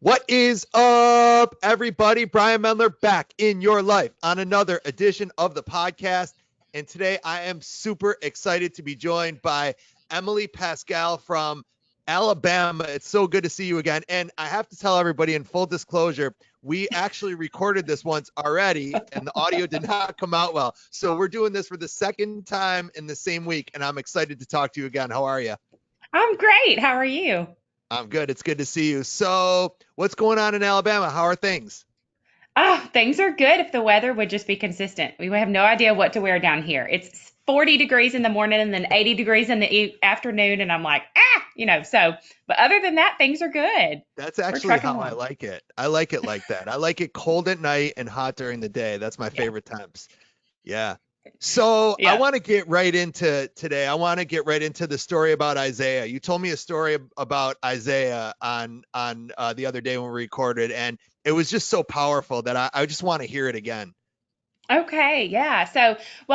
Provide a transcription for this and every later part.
What is up, everybody? Brian Mendler back in your life on another edition of the podcast. And today I am super excited to be joined by Emily Paschall from Alabama. It's so good to see you again. And I have to tell everybody in full disclosure, we actually recorded this once already and the audio did not come out well. So we're doing this for the second time in the same week. And I'm excited to talk to you again. How are you? I'm great. How are you? I'm good. It's good to see you. So, what's going on in Alabama? How are things? Oh, things are good if the weather would just be consistent. We have no idea what to wear down here. It's 40 degrees in the morning and then 80 degrees in the afternoon. And I'm like, but other than that, things are good. That's We're actually trucking how I along. like it. I like it like that. I like it cold at night and hot during the day. That's my Yeah. favorite temps. Yeah. So, I Yeah. want to get right into today. I want to get right into the story about Isaiah. You told me a story about Isaiah on the other day when we recorded, and it was just so powerful that I just want to hear it again. Okay, yeah.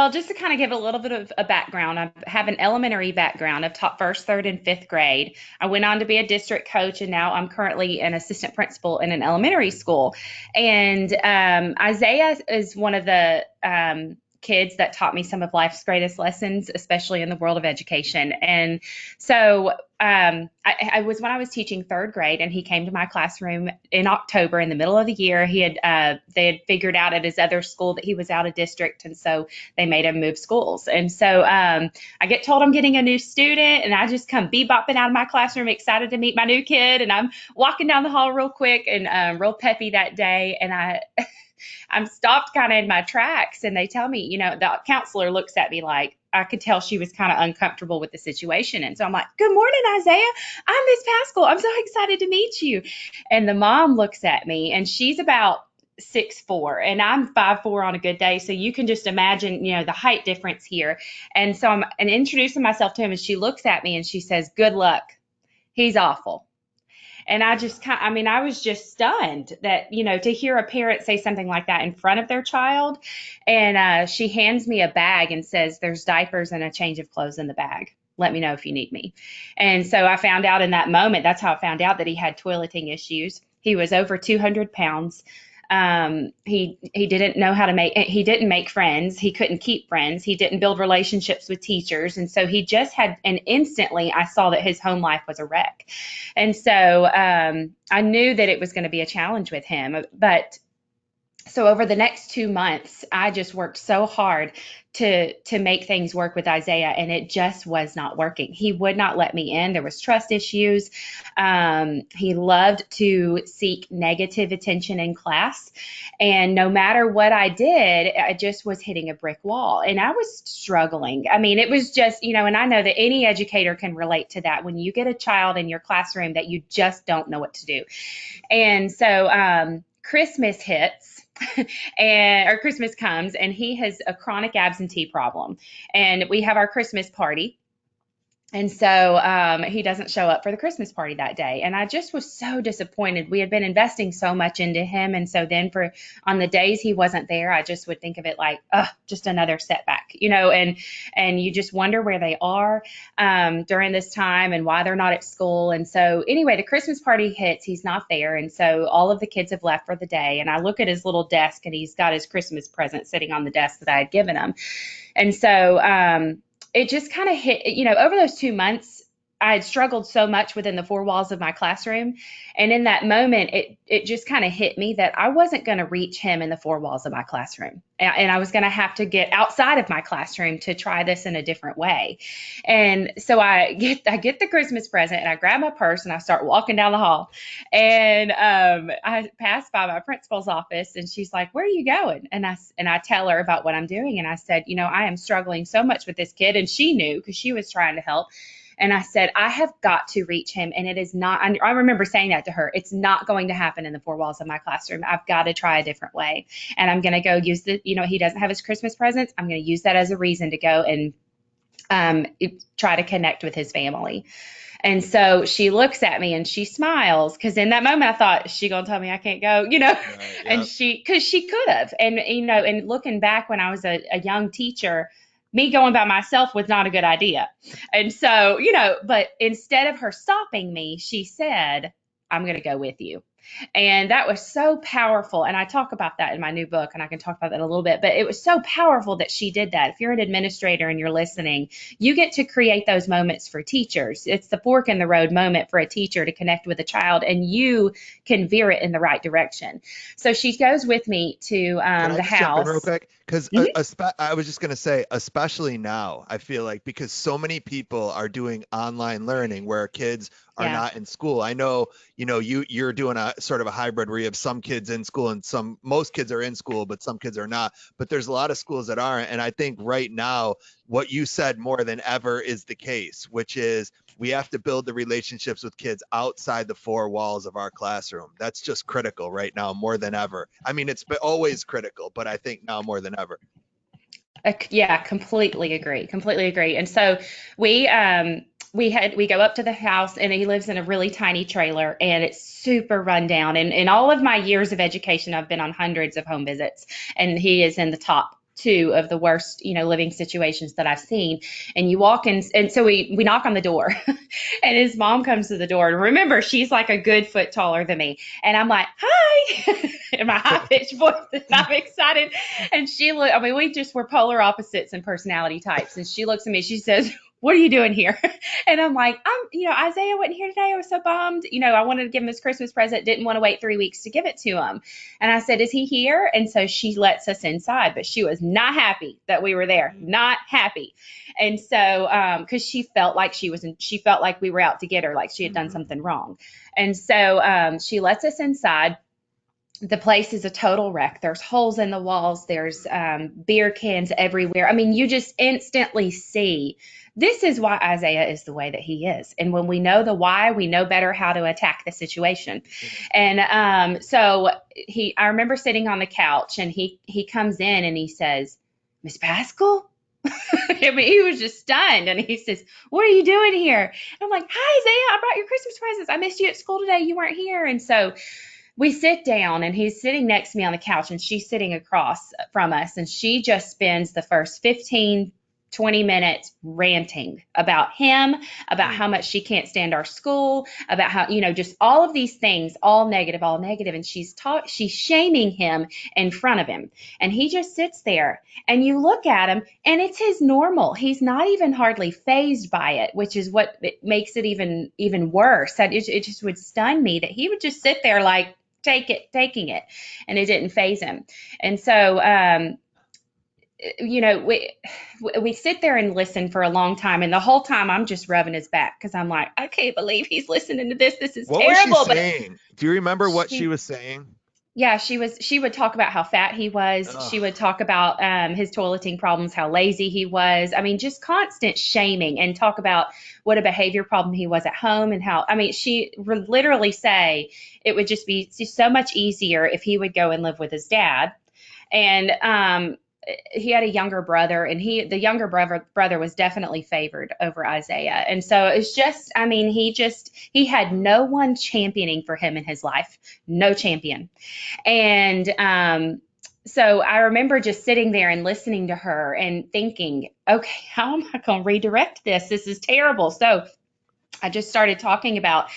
Just to kind of give a little bit of a background, I have an elementary background. I've taught first, third, and fifth grade. I went on to be a district coach, and now I'm currently an assistant principal in an elementary school. And Isaiah is one of the kids that taught me some of life's greatest lessons, especially in the world of education. And so I was when I was teaching third grade, and he came to my classroom in October in the middle of the year. They had figured out at his other school that he was out of district, and so they made him move schools. And so I get told I'm getting a new student, and I just come bebopping out of my classroom, excited to meet my new kid. And I'm walking down the hall real quick and real peppy that day, and I'm stopped kind of in my tracks, and they tell me, the counselor looks at me like I could tell she was kind of uncomfortable with the situation. And so I'm like, "Good morning, Isaiah. I'm Miss Pascal. I'm so excited to meet you." And the mom looks at me, and she's about 6'4", and I'm 5'4" on a good day. So you can just imagine, the height difference here. And so I'm and introducing myself to him, and she looks at me and she says, "Good luck. He's awful." And I was just stunned that, to hear a parent say something like that in front of their child. And she hands me a bag and says, "There's diapers and a change of clothes in the bag. Let me know if you need me." And so I found out in that moment, that's how I found out that he had toileting issues. He was over 200 pounds. He didn't know how to he didn't make friends. He couldn't keep friends. He didn't build relationships with teachers. And so he just had, and instantly I saw that his home life was a wreck. And so I knew that it was going to be a challenge with him. But so over the next 2 months, I just worked so hard to make things work with Isaiah, and it just was not working. He would not let me in. There was trust issues. He loved to seek negative attention in class, and no matter what I did, I just was hitting a brick wall, and I was struggling. I mean, it was just, and I know that any educator can relate to that when you get a child in your classroom that you just don't know what to do. And so Christmas hits and or Christmas comes, and he has a chronic absentee problem. And we have our Christmas party, and so he doesn't show up for the Christmas party that day. And I just was so disappointed. We had been investing so much into him. And so then on the days he wasn't there, I just would think of it like, just another setback, and you just wonder where they are during this time and why they're not at school. And so anyway, the Christmas party hits, he's not there. And so all of the kids have left for the day. And I look at his little desk, and he's got his Christmas present sitting on the desk that I had given him. And so it just kind of hit, over those 2 months, I had struggled so much within the four walls of my classroom. And in that moment, it just kind of hit me that I wasn't going to reach him in the four walls of my classroom. And I was going to have to get outside of my classroom to try this in a different way. And so I get the Christmas present, and I grab my purse and I start walking down the hall. And I pass by my principal's office, and she's like, "Where are you going?" And I tell her about what I'm doing. And I said, "I am struggling so much with this kid." And she knew because she was trying to help. And I said, "I have got to reach him. And it is not," I remember saying that to her, "it's not going to happen in the four walls of my classroom. I've got to try a different way. And I'm going to go use he doesn't have his Christmas presents. I'm going to use that as a reason to go and try to connect with his family." And so she looks at me and she smiles, because in that moment I thought, "Is she gonna tell me I can't go?" Right. And Yep. because she could have. And and looking back when I was a young teacher, me going by myself was not a good idea. And so, but instead of her stopping me, she said, "I'm going to go with you." And that was so powerful. And I talk about that in my new book, and I can talk about that a little bit, but it was so powerful that she did that. If you're an administrator and you're listening, you get to create those moments for teachers. It's the fork in the road moment for a teacher to connect with a child, and you can veer it in the right direction. So she goes with me to Can I the just jump in real house. quick? Because Mhm. I was just going to say, especially now, I feel like because so many people are doing online learning where kids are Yeah. not in school. I know, you're doing a sort of a hybrid where you have some kids in school and most kids are in school, but some kids are not. But there's a lot of schools that aren't. And I think right now, what you said more than ever is the case, which is we have to build the relationships with kids outside the four walls of our classroom. That's just critical right now more than ever. I mean, it's always critical, but I think now more than ever. Yeah, completely agree. Completely agree. And so we we go up to the house, and he lives in a really tiny trailer, and it's super run down. And in all of my years of education, I've been on hundreds of home visits, and he is in the top two of the worst, living situations that I've seen. And you walk in, and so we knock on the door, and his mom comes to the door. And remember, she's like a good foot taller than me. And I'm like, hi, in my high pitched voice, and I'm excited. And I mean, we just were polar opposites in personality types. And she looks at me, she says, what are you doing here? And I'm like, Isaiah wasn't here today. I was so bummed. I wanted to give him his Christmas present, didn't want to wait 3 weeks to give it to him. And I said, is he here? And so she lets us inside, but she was not happy that we were there, not happy. And so, because she felt like we were out to get her, like she had done something wrong. And so she lets us inside. The place is a total wreck. There's holes in the walls. There's beer cans everywhere. I mean, you just instantly see this is why Isaiah is the way that he is. And when we know the why, we know better how to attack the situation. And I remember sitting on the couch, and he comes in and he says, Miss Paschall? I mean, he was just stunned, and he says, what are you doing here? And I'm like, hi, Isaiah, I brought your Christmas presents. I missed you at school today. You weren't here. And so we sit down, and he's sitting next to me on the couch, and she's sitting across from us, and she just spends the first 15-20 minutes ranting about him, about how much she can't stand our school, about how, just all of these things, all negative, all negative. And she's shaming him in front of him. And he just sits there, and you look at him, and it's his normal. He's not even hardly fazed by it, which is what makes it even worse. That it just would stun me that he would just sit there like, taking it, and it didn't faze him. And so, we sit there and listen for a long time, and the whole time I'm just rubbing his back because I'm like, I can't believe he's listening to this. This is What was she terrible. But saying? Do you remember what she she was saying? yeah, she would talk about how fat he was. Ugh. She would talk about his toileting problems, how lazy he was. I mean, just constant shaming, and talk about what a behavior problem he was at home, and how, I mean, she would literally say it would just be so much easier if he would go and live with his dad. And he had a younger brother, and the younger brother was definitely favored over Isaiah. And so it's just, I mean, he had no one championing for him in his life, no champion. And so I remember just sitting there and listening to her and thinking, okay, how am I going to redirect this? This is terrible. So I just started talking about,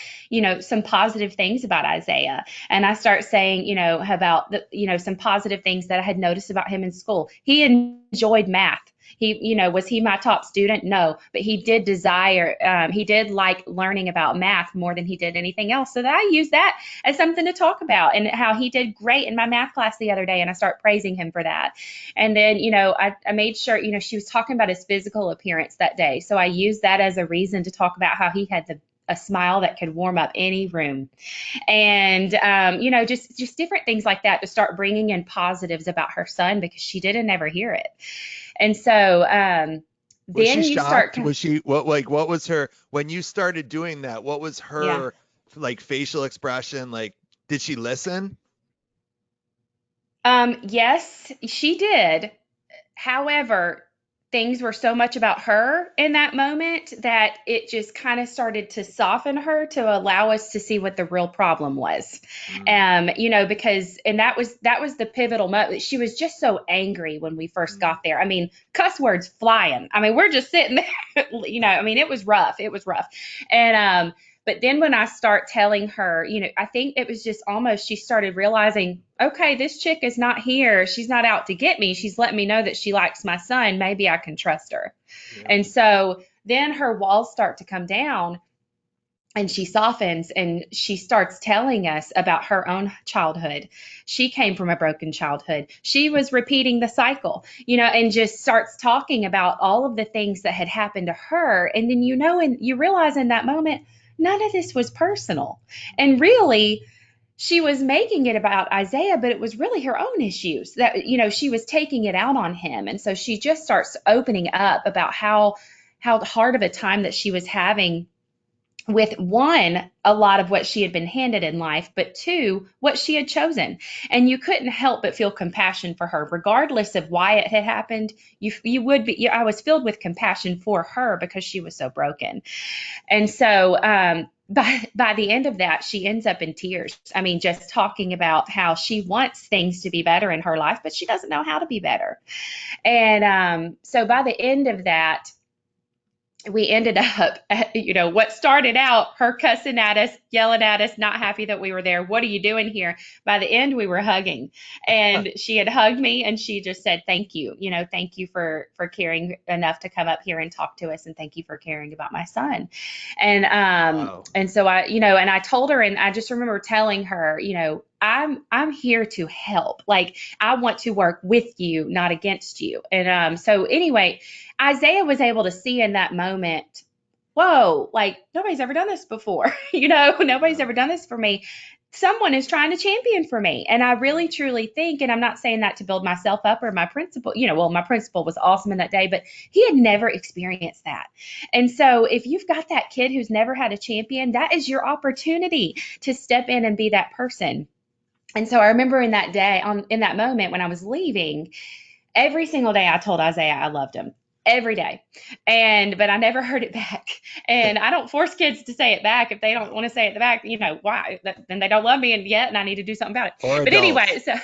some positive things about Isaiah. And I start saying, about some positive things that I had noticed about him in school. He enjoyed math. Was he my top student? No, but he did like learning about math more than he did anything else. So that I used that as something to talk about, and how he did great in my math class the other day. And I start praising him for that. And then, I made sure, she was talking about his physical appearance that day. So I used that as a reason to talk about how he had a smile that could warm up any room. And, just different things like that to start bringing in positives about her son, because she didn't ever hear it. And so Was she then you start, shocked? What was her when you started doing that? What was yeah. her like facial expression? Like, did she listen? Yes, she did. However, things were so much about her in that moment that it just kind of started to soften her to allow us to see what the real problem was. Mm, Because and that was the pivotal moment. She was just so angry when we first mm. got there. I mean, cuss words flying. I mean, we're just sitting there, I mean, it was rough. It was rough. And But then when I start telling her, I think it was just almost she started realizing, okay, this chick is not here. She's not out to get me. She's letting me know that she likes my son. Maybe I can trust her. Yeah. And so then her walls start to come down and she softens and she starts telling us about her own childhood. She came from a broken childhood. She was repeating the cycle, and just starts talking about all of the things that had happened to her. And then, and you realize in that moment, none of this was personal. And really, she was making it about Isaiah, but it was really her own issues that, she was taking it out on him. And so she just starts opening up about how hard of a time that she was having with, one, a lot of what she had been handed in life, but two, what she had chosen. And you couldn't help but feel compassion for her, regardless of why it had happened. You would be. I was filled with compassion for her because she was so broken. And so by the end of that, she ends up in tears. I mean, just talking about how she wants things to be better in her life, but she doesn't know how to be better. And so by the end of that, we ended up, what started out her cussing at us, yelling at us, not happy that we were there. What are you doing here? By the end, we were hugging, and she had hugged me, and she just said, "Thank you, thank you for caring enough to come up here and talk to us, and thank you for caring about my son." And Wow. and so and I told her, and I just remember telling her, I'm here to help. Like, I want to work with you, not against you. And so anyway, Isaiah was able to see in that moment, whoa, like nobody's ever done this before. Nobody's Yeah. ever done this for me. Someone is trying to champion for me. And I really truly think, and I'm not saying that to build myself up or my principal, well, my principal was awesome in that day, but he had never experienced that. And so if you've got that kid who's never had a champion, that is your opportunity to step in and be that person. And so I remember in that day, in that moment when I was leaving, every single day I told Isaiah I loved him. Every day. But I never heard it back. And I don't force kids to say it back. If they don't want to say it back, why? Then they don't love me and I need to do something about it. Or But adults. anyway, so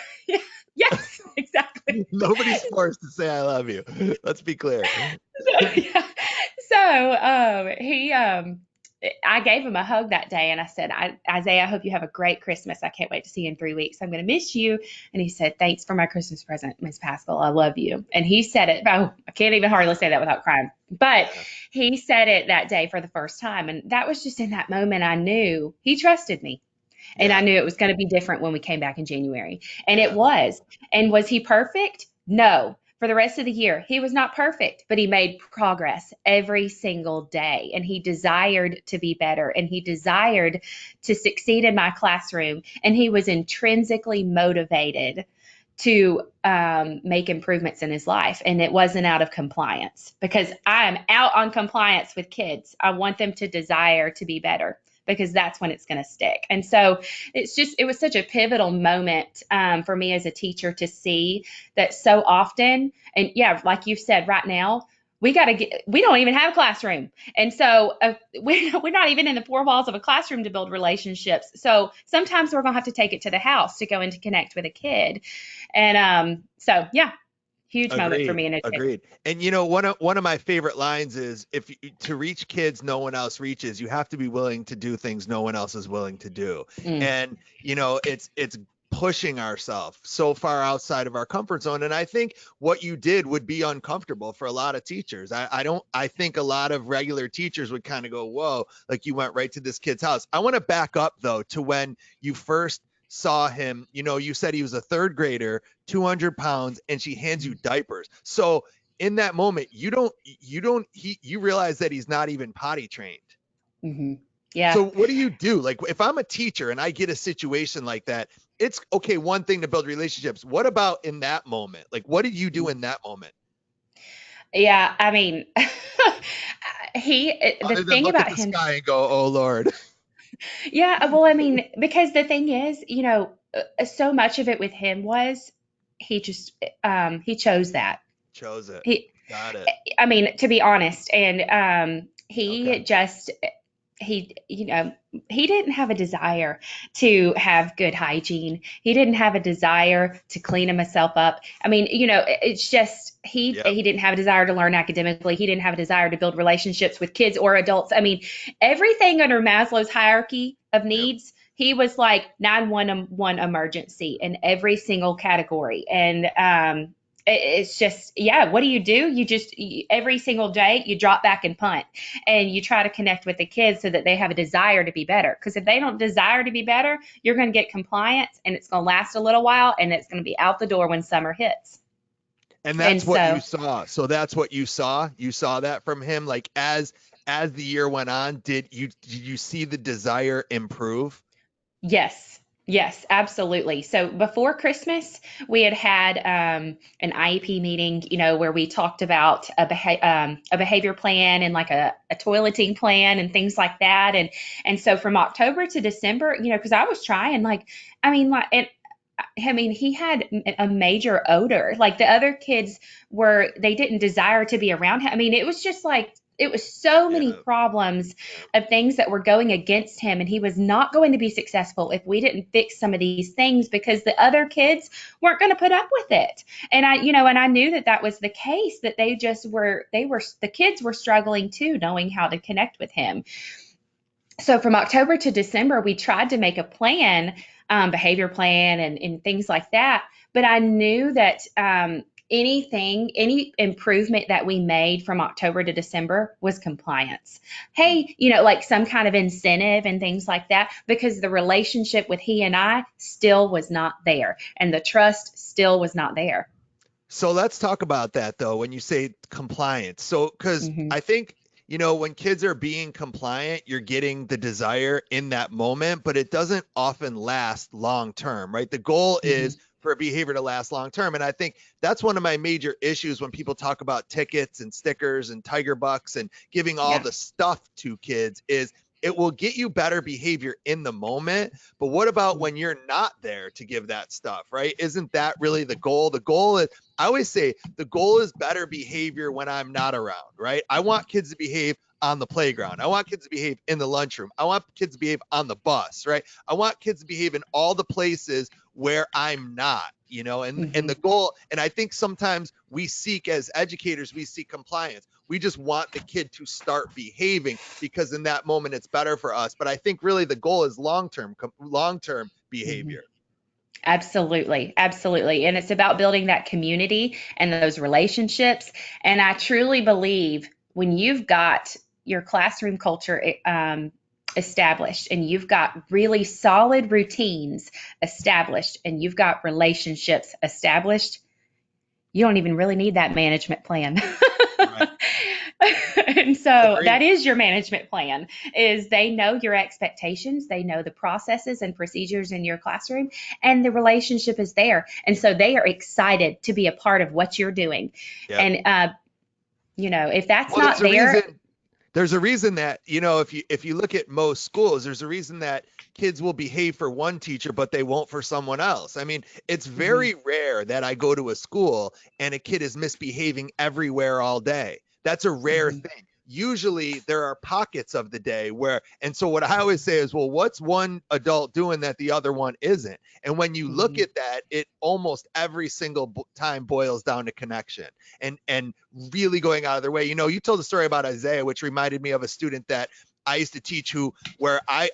yes, exactly. Nobody's forced to say I love you. Let's be clear. Yeah. So I gave him a hug that day and I said, Isaiah, I hope you have a great Christmas. I can't wait to see you in 3 weeks. I'm going to miss you. And he said, thanks for my Christmas present, Miss Paschall. I love you. And he said it. Oh, I can't even hardly say that without crying. But Yeah. he said it that day for the first time. And that was just in that moment I knew he trusted me. And I Yeah. knew it was going to be different when we came back in January. And it Yeah. was. And was he perfect? No. For the rest of the year, he was not perfect, but he made progress every single day. And he desired to be better. And he desired to succeed in my classroom. And he was intrinsically motivated to make improvements in his life. And it wasn't out of compliance, because I am out on compliance with kids. I want them to desire to be better, because that's when it's going to stick. And so it was such a pivotal moment for me as a teacher to see that so often. And yeah, like you said, right now, we don't even have a classroom. And so we're not even in the four walls of a classroom to build relationships. So sometimes we're going to have to take it to the house to go and to connect with a kid. And so, yeah, huge moment for Agreed. me in education. Agreed. And one of my favorite lines is, if you, to reach kids no one else reaches, you have to be willing to do things no one else is willing to do. Mm, And it's pushing ourselves so far outside of our comfort zone. And I think what you did would be uncomfortable for a lot of teachers. I think a lot of regular teachers would kind of go, whoa, like you went right to this kid's house. I want to back up though to when you first saw him. You said he was a third grader, 200 pounds, and she hands you diapers. So in that moment, you realize that he's not even potty trained. mm-hmm. Yeah. So what do you do? Like, if I'm a teacher and I get a situation like that, it's okay, one thing to build relationships. What about in that moment? Like, what did you do in that moment? Yeah. I mean, the Other than thing look at about the him, sky and go, oh Lord. yeah, well, I mean, because the thing is, so much of it with him was he just, he chose that. Chose it. He, Got it. I mean, to be honest, and Okay. he just he didn't have a desire to have good hygiene. He didn't have a desire to clean himself up. I mean, it's just Yep. he didn't have a desire to learn academically. He didn't have a desire to build relationships with kids or adults. I mean, everything under Maslow's hierarchy of Yep. needs, he was like 911 emergency in every single category. And it's just, yeah, what do? You just, every single day, you drop back and punt and you try to connect with the kids so that they have a desire to be better. Because if they don't desire to be better, you're going to get compliance and it's going to last a little while and it's going to be out the door when summer hits. And And that's what you so, saw. So that's what you saw. You saw that from him. Like as the year went on, did you see the desire improve? yes. Yes, absolutely. So before Christmas, we had an IEP meeting, where we talked about a behavior plan and like a toileting plan and things like that. And so from October to December, because I was trying, like, I mean, like, he had a major odor. Like the other kids they didn't desire to be around him. I mean, it was just like, it was so many Yeah. problems Yeah. of things that were going against him. And he was not going to be successful if we didn't fix some of these things because the other kids weren't going to put up with it. And I knew that that was the case, that the kids were struggling too, knowing how to connect with him. So from October to December, we tried to make a plan, behavior plan, and things like that. But I knew that any improvement that we made from October to December was compliance. Mm. Hey, like some kind of incentive and things like that, because the relationship with he and I still was not there, and the trust still was not there. So let's talk about that though, when you say compliance. So, because Hmm. I think, when kids are being compliant, you're getting the desire in that moment, but it doesn't often last long term, right? The goal Hmm. is for a behavior to last long term. And I think that's one of my major issues when people talk about tickets and stickers and tiger bucks and giving all Yeah. the stuff to kids is it will get you better behavior in the moment. But what about when you're not there to give that stuff, right? Isn't that really the goal? The goal is, I always say the goal is better behavior when I'm not around, right? I want kids to behave on the playground. I want kids to behave in the lunchroom. I want kids to behave on the bus, right? I want kids to behave in all the places where I'm not, and Hmm. the goal, and I think sometimes we seek, as educators, we seek compliance. We just want the kid to start behaving because in that moment it's better for us. But I think really the goal is long-term Hmm. behavior. Absolutely, absolutely. And it's about building that community and those relationships. And I truly believe when you've got your classroom culture established and you've got really solid routines established and you've got relationships established, you don't even really need that management plan. Right. And so that Agreed. is your management plan, is they know your expectations, they know the processes and procedures in your classroom, and the relationship is there, and so they are excited to be a part of what you're doing. Yep. And if that's Well, there's not a there. reason. There's a reason that, if you look at most schools, there's a reason that kids will behave for one teacher, but they won't for someone else. I mean, it's Mhm, very rare that I go to a school and a kid is misbehaving everywhere all day. That's a rare mhm, thing. Usually there are pockets of the day where, and so what I always say is, well, what's one adult doing that the other one isn't? And when you look mhm, at that, it almost every single time boils down to connection and really going out of their way. You told a story about Isaiah, which reminded me of a student that I used to teach where I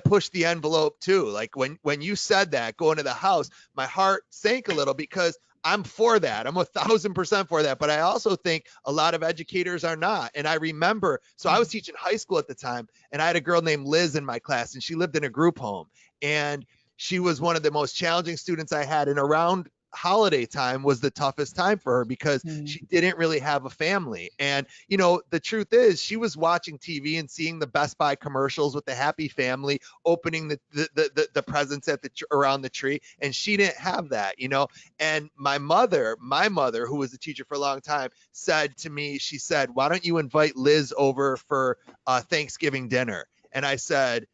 pushed the envelope too. Like when you said that going to the house, my heart sank a little because I'm for that. I'm 1,000% for that. But I also think a lot of educators are not. And I remember, so I was mhm, teaching high school at the time, and I had a girl named Liz in my class, and she lived in a group home. And she was one of the most challenging students I had. And around holiday time was the toughest time for her because mhm, she didn't really have a family. And the truth is she was watching TV and seeing the Best Buy commercials with the happy family opening the presents around the tree, and she didn't have that. And my mother, who was a teacher for a long time, said to me, she said, why don't you invite Liz over for Thanksgiving dinner? And I said,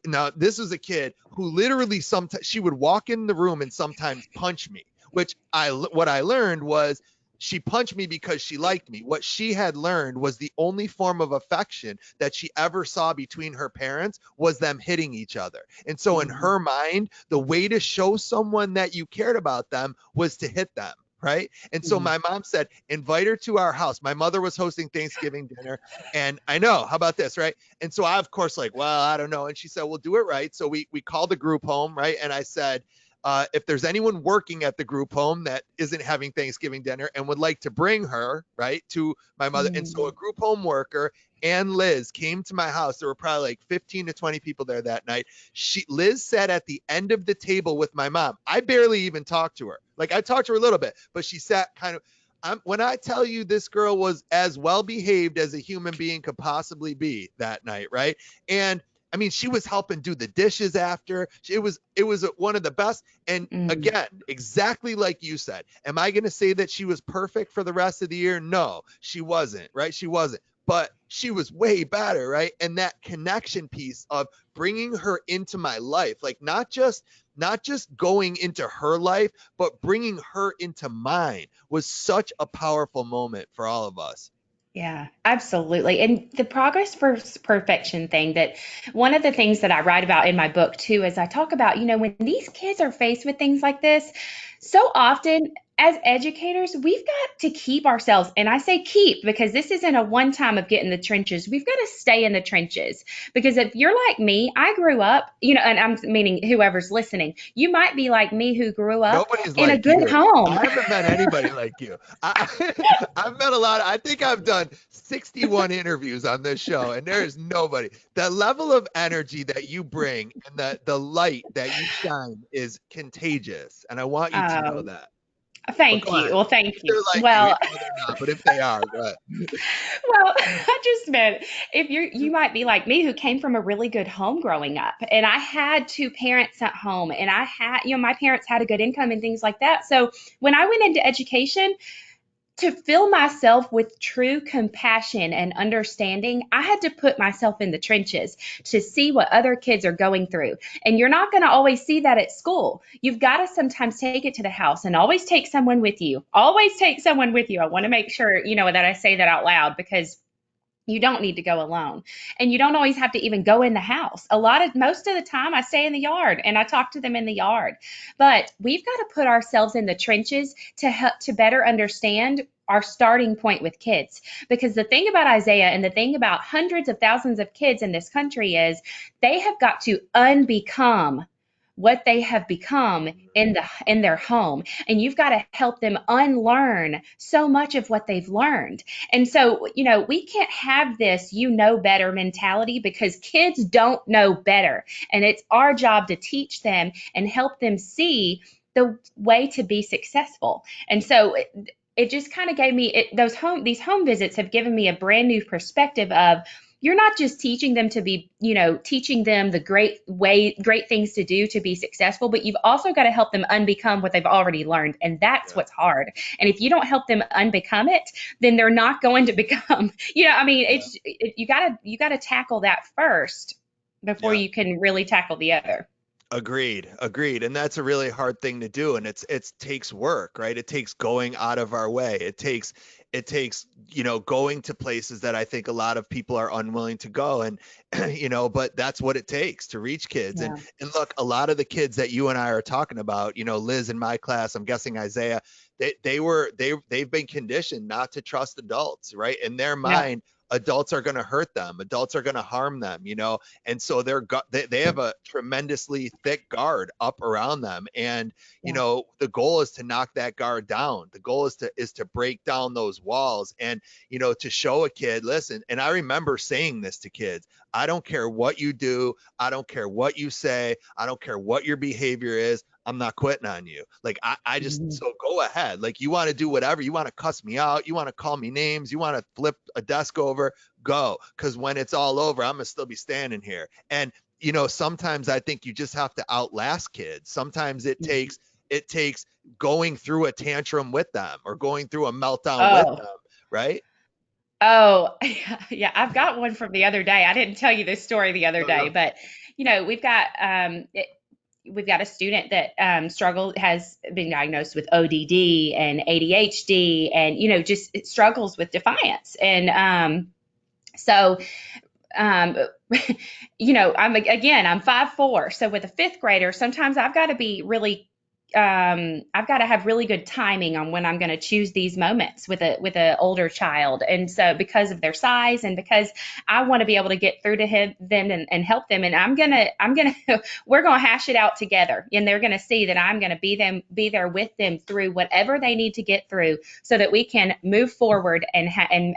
now this was a kid who literally sometimes she would walk in the room and sometimes punch me, which what I learned was she punched me because she liked me. What she had learned was the only form of affection that she ever saw between her parents was them hitting each other. And so in Mhm. her mind, the way to show someone that you cared about them was to hit them. Right. And so Mhm. my mom said, invite her to our house. My mother was hosting Thanksgiving dinner. And I know, how about this? Right. And so I, of course, like, well, I don't know. And she said, well, do it right. So we called the group home. Right. And I said, if there's anyone working at the group home that isn't having Thanksgiving dinner and would like to bring her, right, to my mother. And so a Mhm. group home worker and Liz came to my house. There were probably like 15 to 20 people there that night. Liz sat at the end of the table with my mom. I barely even talked to her. Like I talked to her a little bit, but she sat kind of. When I tell you this girl was as well behaved as a human being could possibly be that night, right? And I mean, she was helping do the dishes after. It was one of the best. And Mhm. again, exactly like you said, am I going to say that she was perfect for the rest of the year? No, she wasn't, right? She wasn't. But she was way better, right? And that connection piece of bringing her into my life, like not just going into her life, but bringing her into mine was such a powerful moment for all of us. Yeah, absolutely. And the progress versus perfection thing, that one of the things that I write about in my book too is I talk about, when these kids are faced with things like this, so often as educators, we've got to keep ourselves, and I say keep because this isn't a one time of getting the trenches. We've got to stay in the trenches because if you're like me, I grew up, and I'm meaning whoever's listening, you might be like me who grew up Nobody's in a like good you. home. I haven't met anybody like you. I've met a lot. I think I've done 61 interviews on this show, and there is nobody. The level of energy that you bring and the light that you shine is contagious, and I want you to know Um, that. But Thank go ahead. you. Well, thank If they're you. like you, Well, even though they're not, but if they are, go ahead. well, I just meant if you might be like me who came from a really good home growing up, and I had two parents at home, and I had, my parents had a good income and things like that. So when I went into education, to fill myself with true compassion and understanding, I had to put myself in the trenches to see what other kids are going through. And you're not going to always see that at school. You've got to sometimes take it to the house and always take someone with you. Always take someone with you. I want to make sure, that I say that out loud because you don't need to go alone. And you don't always have to even go in the house. Most of the time, I stay in the yard and I talk to them in the yard. But we've got to put ourselves in the trenches to help to better understand our starting point with kids. Because the thing about Isaiah and the thing about hundreds of thousands of kids in this country is they have got to unbecome what they have become in their home, and you've got to help them unlearn so much of what they've learned. And so, we can't have this better mentality because kids don't know better. And it's our job to teach them and help them see the way to be successful. And so it just kind of gave me these home visits have given me a brand new perspective of you're not just teaching them to be, teaching them the great things to do to be successful, but you've also got to help them unbecome what they've already learned. And that's Yeah, what's hard. And if you don't help them unbecome it, then they're not going to become, I mean, yeah, you gotta tackle that first before yeah. you can really tackle the other. Agreed. And that's a really hard thing to do. And it takes work, right? It takes going out of our way. It takes, going to places that I think a lot of people are unwilling to go. And, but that's what it takes to reach kids. And Yeah. and look, a lot of the kids that you and I are talking about, Liz in my class, I'm guessing Isaiah, they've been conditioned not to trust adults, right? In their Yeah. mind, adults are going to hurt them, adults are going to harm them, and so they have a tremendously thick guard up around them. And Yeah. the goal is to knock that guard down. The goal is to break down those walls, and to show a kid, listen. And I remember saying this to kids: I don't care what you do, I don't care what you say, I don't care what your behavior is, I'm not quitting on you. Like I just, Mhm. so go ahead. Like, you want to do whatever, you want to cuss me out, you want to call me names, you want to flip a desk over, go. Because when it's all over, I'm gonna still be standing here. And sometimes I think you just have to outlast kids. Sometimes it takes going through a tantrum with them or going through a meltdown with Oh, them, right? Oh, yeah, I've got one from the other day. I didn't tell you this story the other No, day, no. but we've got we've got a student that has been diagnosed with ODD and ADHD, and just it struggles with defiance. And so um, I'm 5'4", so with a fifth grader, sometimes I've got to be really I've got to have really good timing on when I'm going to choose these moments with a older child. And so because of their size, and because I want to be able to get through to them and help them, and we're going to hash it out together, and they're going to see that I'm going to be there with them through whatever they need to get through, so that we can move forward and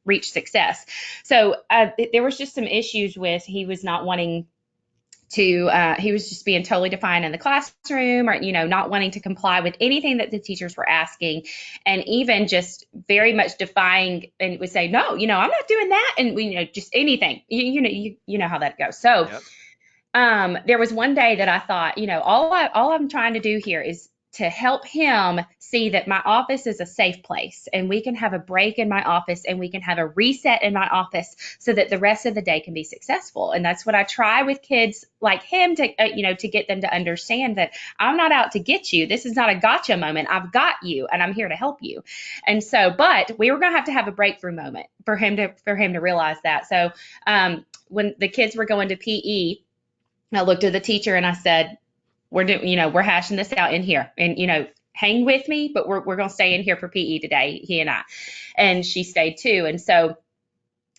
reach success. So there was just some issues with, he was not wanting to he was just being totally defiant in the classroom, or not wanting to comply with anything that the teachers were asking, and even just very much defying, and would say, no, I'm not doing that, and just anything, you know how that goes. So Yep. There was one day that I thought, all I'm trying to do here is to help him see that my office is a safe place, and we can have a break in my office, and we can have a reset in my office, so that the rest of the day can be successful. And that's what I try with kids like him, to to get them to understand that I'm not out to get you. This is not a gotcha moment. I've got you, and I'm here to help you. And so, but we were going to have a breakthrough moment for him to realize that. So when the kids were going to PE, I looked at the teacher and I said, we're hashing this out in here, and hang with me, but we're going to stay in here for PE today, he and I. And she stayed too. And so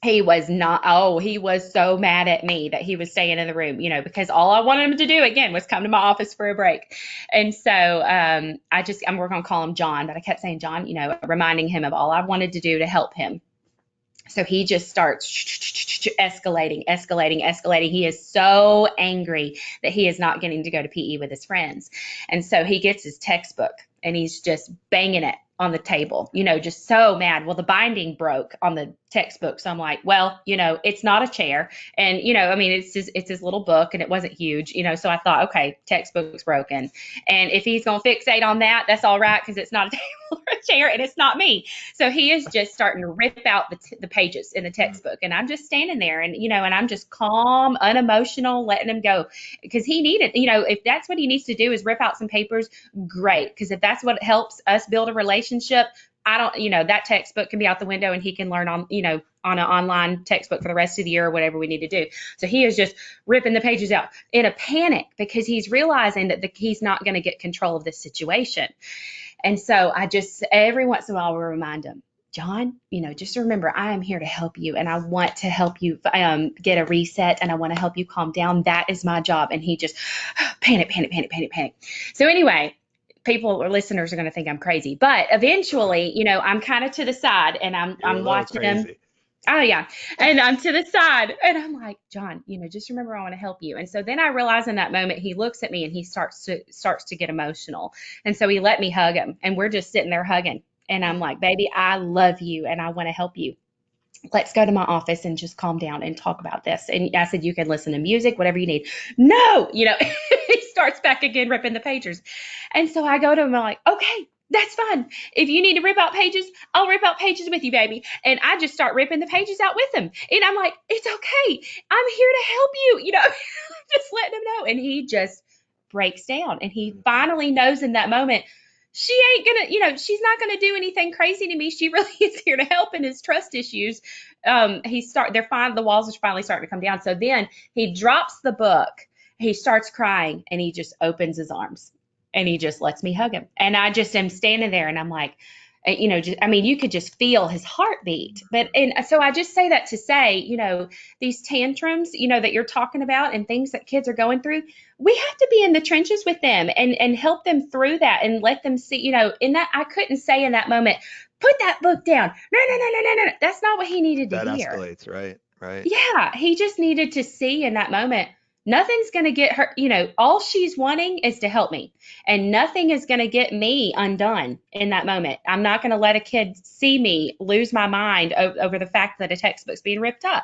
he was not, he was so mad at me that he was staying in the room, because all I wanted him to do again was come to my office for a break. And so we're going to call him John, but I kept saying John, reminding him of all I wanted to do to help him. So he just starts escalating. He is so angry that he is not getting to go to PE with his friends. And so he gets his textbook and he's just banging it on the table, just so mad. Well, the binding broke on the textbook. So I'm like, well, it's not a chair. And, it's his little book, and it wasn't huge, so I thought, okay, textbook's broken. And if he's going to fixate on that, that's all right, because it's not a table or a chair, and it's not me. So he is just starting to rip out the pages in the textbook. And I'm just standing there, and, and I'm just calm, unemotional, letting him go, because he needed, if that's what he needs to do is rip out some papers, great. Because if that's what helps us build a relationship, I don't, that textbook can be out the window, and he can learn on an online textbook for the rest of the year, or whatever we need to do. So he is just ripping the pages out in a panic, because he's realizing that he's not going to get control of this situation. And so I just, every once in a while, will remind him, John, just remember, I am here to help you, and I want to help you get a reset, and I want to help you calm down. That is my job. And he just panic. So anyway, people or listeners are going to think I'm crazy, but eventually, I'm kind of to the side, and I'm watching him. Oh yeah. And I'm to the side, and I'm like, John, just remember, I want to help you. And so then I realize in that moment, he looks at me and he starts to get emotional. And so he let me hug him, and we're just sitting there hugging. And I'm like, baby, I love you, and I want to help you. Let's go to my office and just calm down and talk about this. And I said, you can listen to music, whatever you need. No, he starts back again, ripping the pages. And so I go to him, I'm like, okay, that's fine. If you need to rip out pages, I'll rip out pages with you, baby. And I just start ripping the pages out with him. And I'm like, it's okay. I'm here to help you, just letting him know. And he just breaks down. And he finally knows in that moment, she ain't gonna, she's not gonna do anything crazy to me. She really is here to help. And his trust issues, the walls are finally starting to come down. So then he drops the book, he starts crying, and he just opens his arms, and he just lets me hug him. And I just am standing there, and I'm like, you could just feel his heartbeat. And so I just say that to say, these tantrums, that you're talking about, and things that kids are going through, we have to be in the trenches with them and help them through that, and let them see, in that, I couldn't say in that moment, put that book down. No. That's not what he needed to hear. That escalates, right? Yeah. He just needed to see in that moment, nothing's going to get her, all she's wanting is to help me, and nothing is going to get me undone in that moment. I'm not going to let a kid see me lose my mind over the fact that a textbook's being ripped up.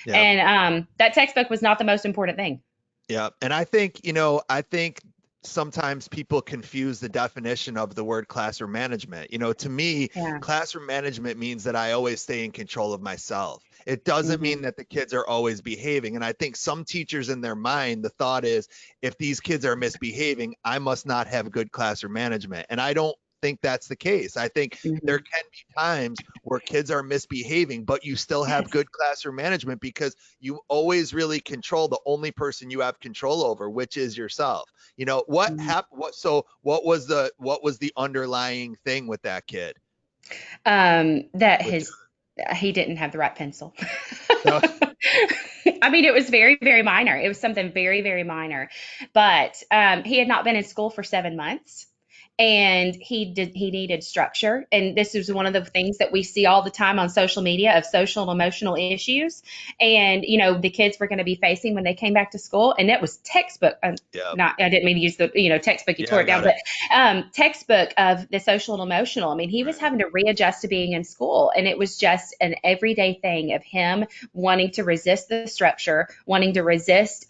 Yep. And that textbook was not the most important thing. Yeah. And I think sometimes people confuse the definition of the word classroom management. To me, Yeah. classroom management means that I always stay in control of myself. It doesn't mean Hmm. that the kids are always behaving. And I think some teachers in their mind, the thought is, if these kids are misbehaving, I must not have good classroom management. And I don't think that's the case. I think there Hmm. can be times where kids are misbehaving, but you still have Yes. good classroom management because you always really control the only person you have control over, which is yourself. What Mhm. happened? What was the underlying thing with that kid? That With his he didn't have the right pencil. John? I mean, it was very, very minor. It was something very, very minor. But he had not been in school for 7 months. And he needed structure. And this is one of the things that we see all the time on social media of social and emotional issues. And, the kids were going to be facing when they came back to school. And it was textbook. Yeah, Not, I didn't mean to use the, textbook, you yeah, tore I it down, got it. but textbook of the social and emotional. I mean, he was Right. having to readjust to being in school. And it was just an everyday thing of him wanting to resist the structure, wanting to resist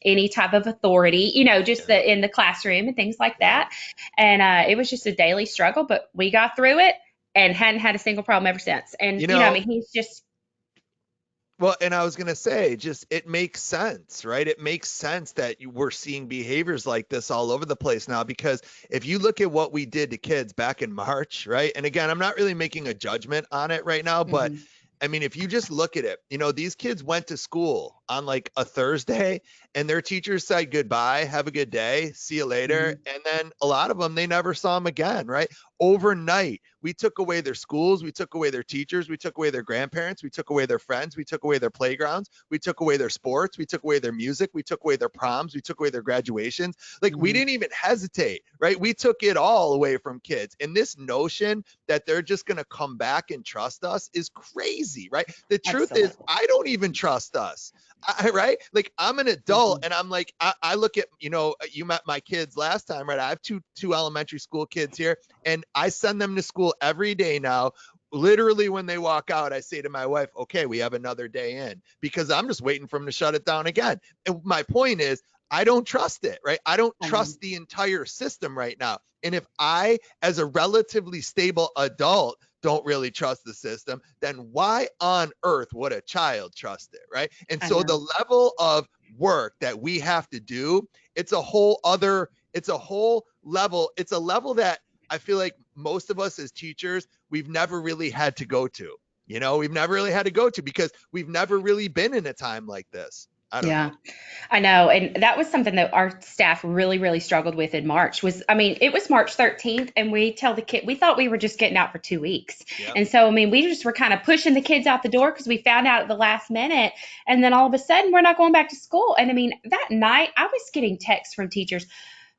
any type of authority, just Yeah, in the classroom and things like yeah. that. And it was just a daily struggle, but we got through it and hadn't had a single problem ever since. And, You I know, mean, he's just, Well, and I was going to say, just it makes sense, right? It makes sense that we're seeing behaviors like this all over the place now because if you look at what we did to kids back in March, right? And again, I'm not really making a judgment on it right now, but mhm, I mean, if you just look at it, these kids went to school on like a Thursday and their teachers said goodbye, have a good day, see you later. mhm, And then a lot of them, they never saw them again, right? Overnight, we took away their schools, we took away their teachers, we took away their grandparents, we took away their friends, we took away their playgrounds, we took away their sports, we took away their music, we took away their proms, we took away their graduations. Like we mhm. didn't even hesitate, right? We took it all away from kids. And this notion that they're just going to come back and trust us is crazy, right? The truth is, Absolutely. I don't even trust us. Right? Like I'm an adult Mhm, and I'm like, I look at, you met my kids last time, right? I have two elementary school kids here and I send them to school every day now. Literally, when they walk out, I say to my wife, okay, we have another day in because I'm just waiting for them to shut it down again. And my point is, I don't trust it, right? I don't I know. trust the entire system right now. And if I, as a relatively stable adult, don't really trust the system, then why on earth would a child trust it, right? And I so the know. level of work that we have to do, it's a whole level, it's a level that I feel like most of us as teachers, we've never really had to go to. We've never really had to go to because we've never really been in a time like this. I don't Yeah. know. I know, and that was something that our staff really, really struggled with in March. I mean, it was March 13th, and we tell the kid we thought we were just getting out for 2 weeks, Yeah. and so I mean, we just were kind of pushing the kids out the door because we found out at the last minute, and then all of a sudden we're not going back to school. And I mean, that night I was getting texts from teachers.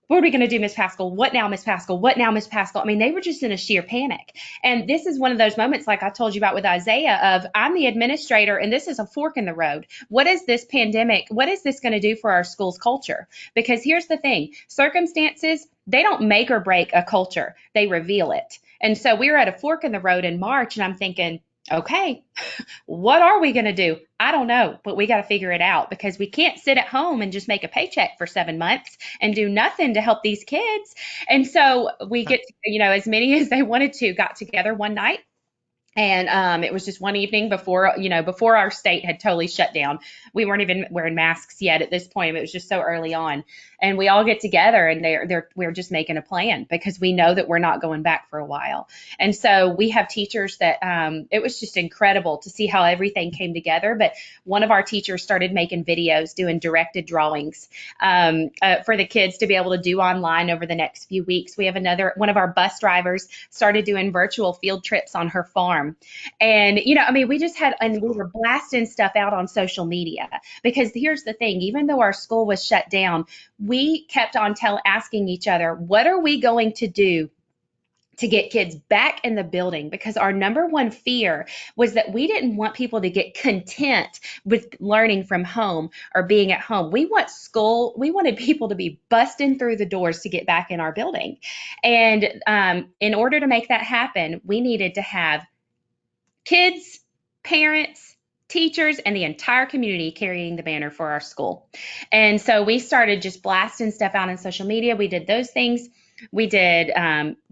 What are we going to do, Miss Paschall? What now, Miss Paschall? What now, Miss Paschall? I mean, they were just in a sheer panic. And this is one of those moments, like I told you about with Isaiah, of I'm the administrator and this is a fork in the road. What is this pandemic? What is this going to do for our school's culture? Because here's the thing, circumstances, they don't make or break a culture, they reveal it. And so we were at a fork in the road in March, and I'm thinking, okay, what are we going to do? I don't know, but we got to figure it out because we can't sit at home and just make a paycheck for 7 months and do nothing to help these kids. And so we get, as many as they wanted to got together one night, and it was just one evening before our state had totally shut down. We weren't even wearing masks yet at this point. It was just so early on, and we all get together and we're just making a plan because we know that we're not going back for a while. And so we have teachers that it was just incredible to see how everything came together. But one of our teachers started making videos, doing directed drawings for the kids to be able to do online over the next few weeks. We have another one of our bus drivers started doing virtual field trips on her farm. And, I mean, we just had, and we Cool. were blasting stuff out on social media because here's the thing, even though our school was shut down, we kept on asking each other, what are we going to do to get kids back in the building? Because our number one fear was that we didn't want people to get content with learning from home or being at home. We wanted people to be busting through the doors to get back in our building. And in order to make that happen, we needed to have kids, parents, teachers and the entire community carrying the banner for our school. And so we started just blasting stuff out on social media. We did those things. We did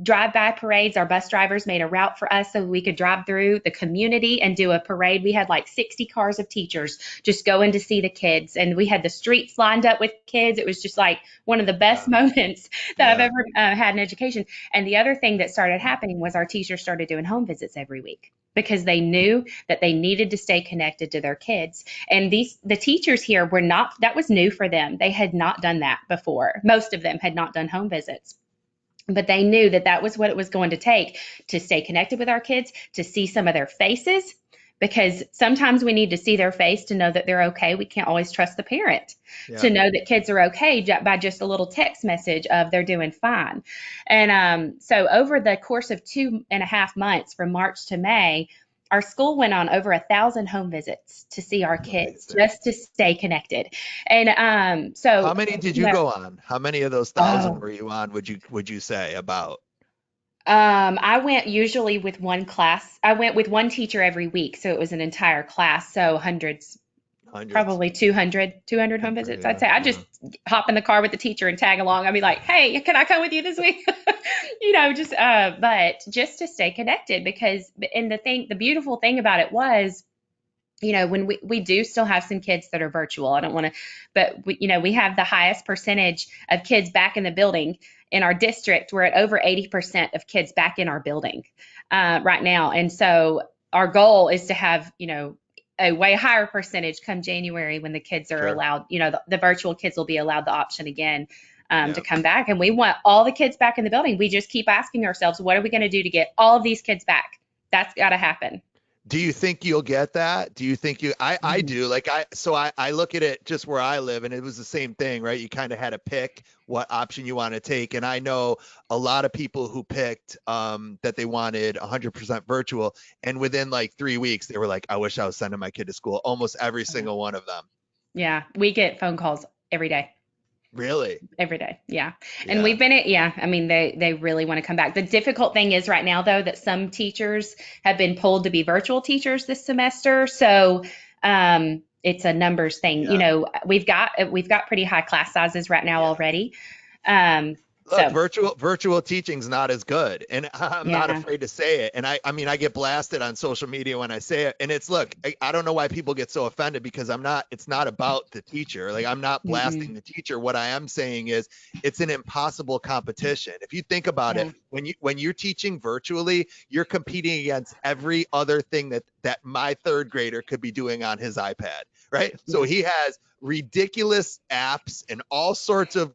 drive-by parades. Our bus drivers made a route for us so we could drive through the community and do a parade. We had like 60 cars of teachers just going to see the kids. And we had the streets lined up with kids. It was just like one of the best Wow. moments that I've Yeah. ever had in education. And the other thing that started happening was our teachers started doing home visits every week because they knew that they needed to stay connected to their kids. And the teachers here were not, that was new for them. They had not done that before. Most of them had not done home visits. But they knew that that was what it was going to take to stay connected with our kids, to see some of their faces, because sometimes we need to see their face to know that they're okay. We can't always trust the parent Yeah. to know that kids are okay by just a little text message of they're doing fine. And so over the course of 2.5 months from March to May, our school went on over 1,000 home visits to see our kids Amazing. just to stay connected. And How so, many did you yeah, go on? How many of those thousand oh, were you on, would you say about? I went usually with one class. I went with one teacher every week, so it was an entire class. So hundreds, Hundreds. probably 200 home visits. I'd Yeah. say I just Wow. hop in the car with the teacher and tag along. I'd be like, "Hey, can I come with you this week?" Just but just to stay connected because and the beautiful thing about it was when we do still have some kids that are virtual. I don't want to, but we have the highest percentage of kids back in the building in our district. We're at over 80% of kids back in our building right now. And so our goal is to have, a way higher percentage come January when the kids are Sure. allowed, the virtual kids will be allowed the option again to Yeah. come back. And we want all the kids back in the building. We just keep asking ourselves, what are we going to do to get all of these kids back? That's got to happen. Do you think you'll get that? Do you think I Mhm. do. Like I look at it just where I live and it was the same thing, right? You kind of had to pick what option you want to take. And I know a lot of people who picked that they wanted 100% virtual. And within like 3 weeks, they were like, I wish I was sending my kid to school. Almost every single one of them. Yeah, we get phone calls every day. Really? Every day. Yeah. And Yeah. we've been yeah, I mean they really want to come back. The difficult thing is right now though that some teachers have been pulled to be virtual teachers this semester. So it's a numbers thing. Yeah. We've got pretty high class sizes right now Yeah. already. Um Look, so virtual teaching's not as good, and I'm not yeah. afraid to say it. And I mean, I get blasted on social media when I say it, and it's look, I don't know why people get so offended because I'm not. It's not about the teacher. Like I'm not Mm-mm. blasting the teacher. What I am saying is, it's an impossible competition. If you think about it, Yeah. when you're teaching virtually, you're competing against every other thing that my third grader could be doing on his iPad, right? So Yeah. he has ridiculous apps and all sorts of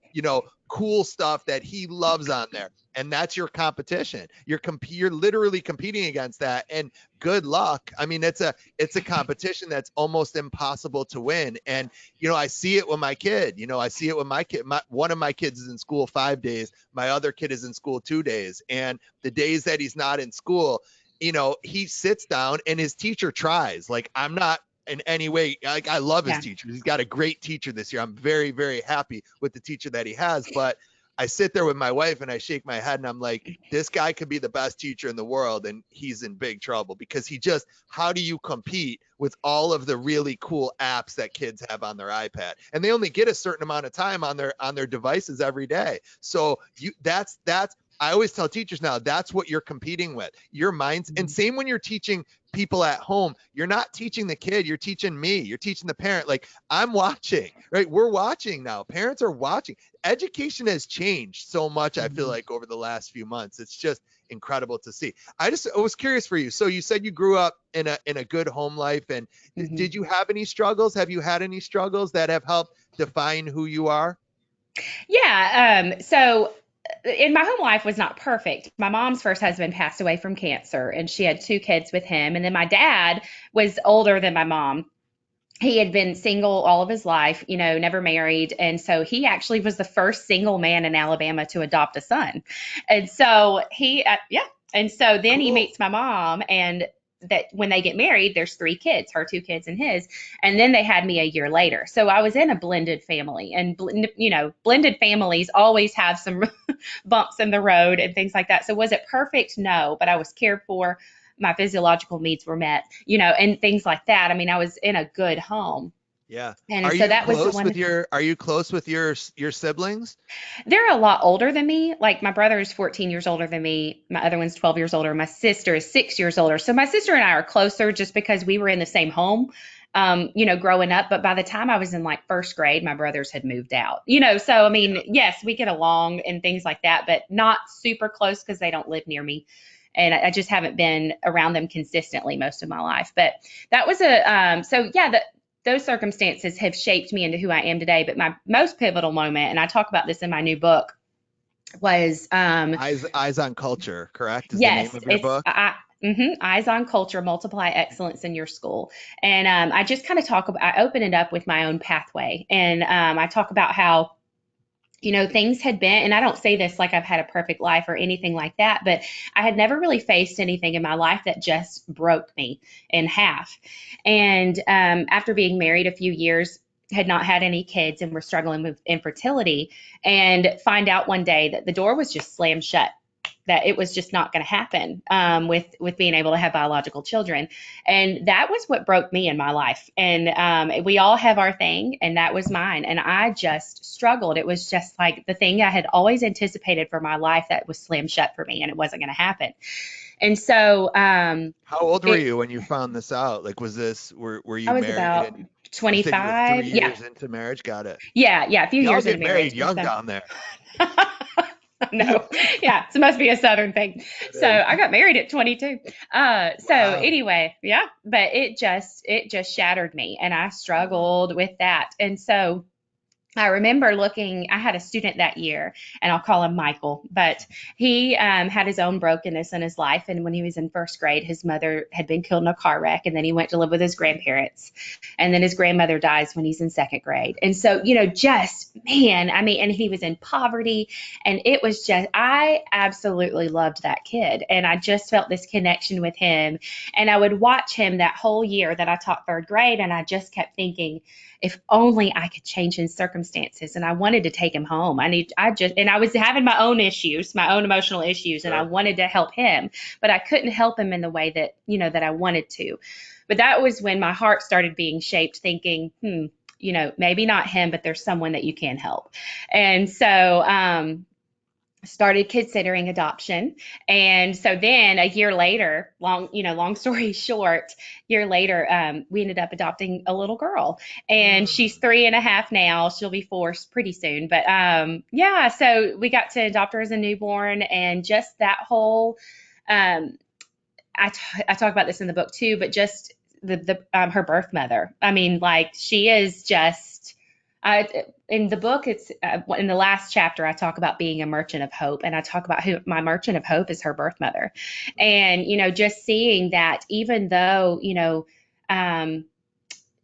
cool stuff that he loves on there, and that's your competition. You're literally competing against that, and good luck. I mean, it's a competition that's almost impossible to win. And I see it with my kid. I see it with my kid. One of my kids is in school 5 days, my other kid is in school 2 days, and the days that he's not in school, he sits down and his teacher tries. Like, I'm not in any way, like, I love his Yeah. teacher. He's got a great teacher this year. I'm very, very happy with the teacher that he has. But I sit there with my wife and I shake my head and I'm like, this guy could be the best teacher in the world, and he's in big trouble because how do you compete with all of the really cool apps that kids have on their iPad? And they only get a certain amount of time on their devices every day. So that's I always tell teachers now, that's what you're competing with. Your minds. And same when you're teaching people at home, you're not teaching the kid, you're teaching me, you're teaching the parent. Like, I'm watching, right? We're watching now. Parents are watching. Education has changed so much, I feel Mhm. like, over the last few months. It's just incredible to see. I was curious for you. So you said you grew up in a good home life, and Mhm. did you have any struggles? Have you had any struggles that have helped define who you are? Yeah. So, and my home life was not perfect. My mom's first husband passed away from cancer, and she had two kids with him. And then my dad was older than my mom. He had been single all of his life, never married. And so he actually was the first single man in Alabama to adopt a son. And so yeah. And so then he Cool. meets my mom, and that when they get married, there's three kids, her two kids and his. And then they had me a year later. So I was in a blended family, and, blended families always have some bumps in the road and things like that. So was it perfect? No, but I was cared for. my physiological needs were met, and things like that. I mean, I was in a good home. Yeah. And so that was the one. Are you close with your siblings? They're a lot older than me. Like my brother is 14 years older than me. My other one's 12 years older. My sister is 6 years older. So my sister and I are closer just because we were in the same home, growing up. But by the time I was in like first grade, my brothers had moved out, So, I mean, Yeah. yes, we get along and things like that, but not super close because they don't live near me. And I just haven't been around them consistently most of my life. But that was so yeah, those circumstances have shaped me into who I am today. But my most pivotal moment, and I talk about this in my new book, was Eyes on Culture, correct? Is the name yes, of your book? Eyes on Culture, Multiply Excellence in Your School. And I just kind of talk about, I open it up with my own pathway. And I talk about how, things had been, and I don't say this like I've had a perfect life or anything like that, but I had never really faced anything in my life that just broke me in half. And after being married a few years, had not had any kids and were struggling with infertility, and find out one day that the door was just slammed shut, that it was just not going to happen, with being able to have biological children. And that was what broke me in my life. And we all have our thing, and that was mine. And I just struggled. It was just like the thing I had always anticipated for my life that was slammed shut for me, and it wasn't going to happen. And so How old were it, you when you found this out? Like, were I you was married about and you said you were 25. three Yeah. years into marriage? Got it. Yeah. Yeah. A few Y'all years get into married marriage. And young so down there. no, yeah, it must be a Southern thing. It So is. I got married at 22. So Wow. anyway, yeah, but it just shattered me, and I Yeah. struggled with that. And so I remember I had a student that year, and I'll call him Michael, but he had his own brokenness in his life. And when he was in first grade, his mother had been killed in a car wreck, and then he went to live with his grandparents. And then his grandmother dies when he's in second grade. And so, just man, I mean, and he was in poverty. And it was just, I absolutely loved that kid. And I just felt this connection with him. And I would watch him that whole year that I taught third grade. And I just kept thinking, if only I could change his circumstances. And I wanted to take him home. And I was having my own issues, my own emotional issues, and I Sure. wanted to help him, but I couldn't help him in the way that, that I wanted to. But that was when my heart started being shaped, thinking, maybe not him, but there's someone that you can help. And so, started considering adoption. And so then a year later, long story short, year later, we ended up adopting a little girl, and she's Mm. 3.5 now. She'll be 4 pretty soon. But yeah, so we got to adopt her as a newborn, and just that whole, um, I talk about this in the book too, but just her birth mother. I mean, like she is just. In the book, it's in the last chapter, I talk about being a merchant of hope, and I talk about who my merchant of hope is, her birth mother. And just seeing that, even though um,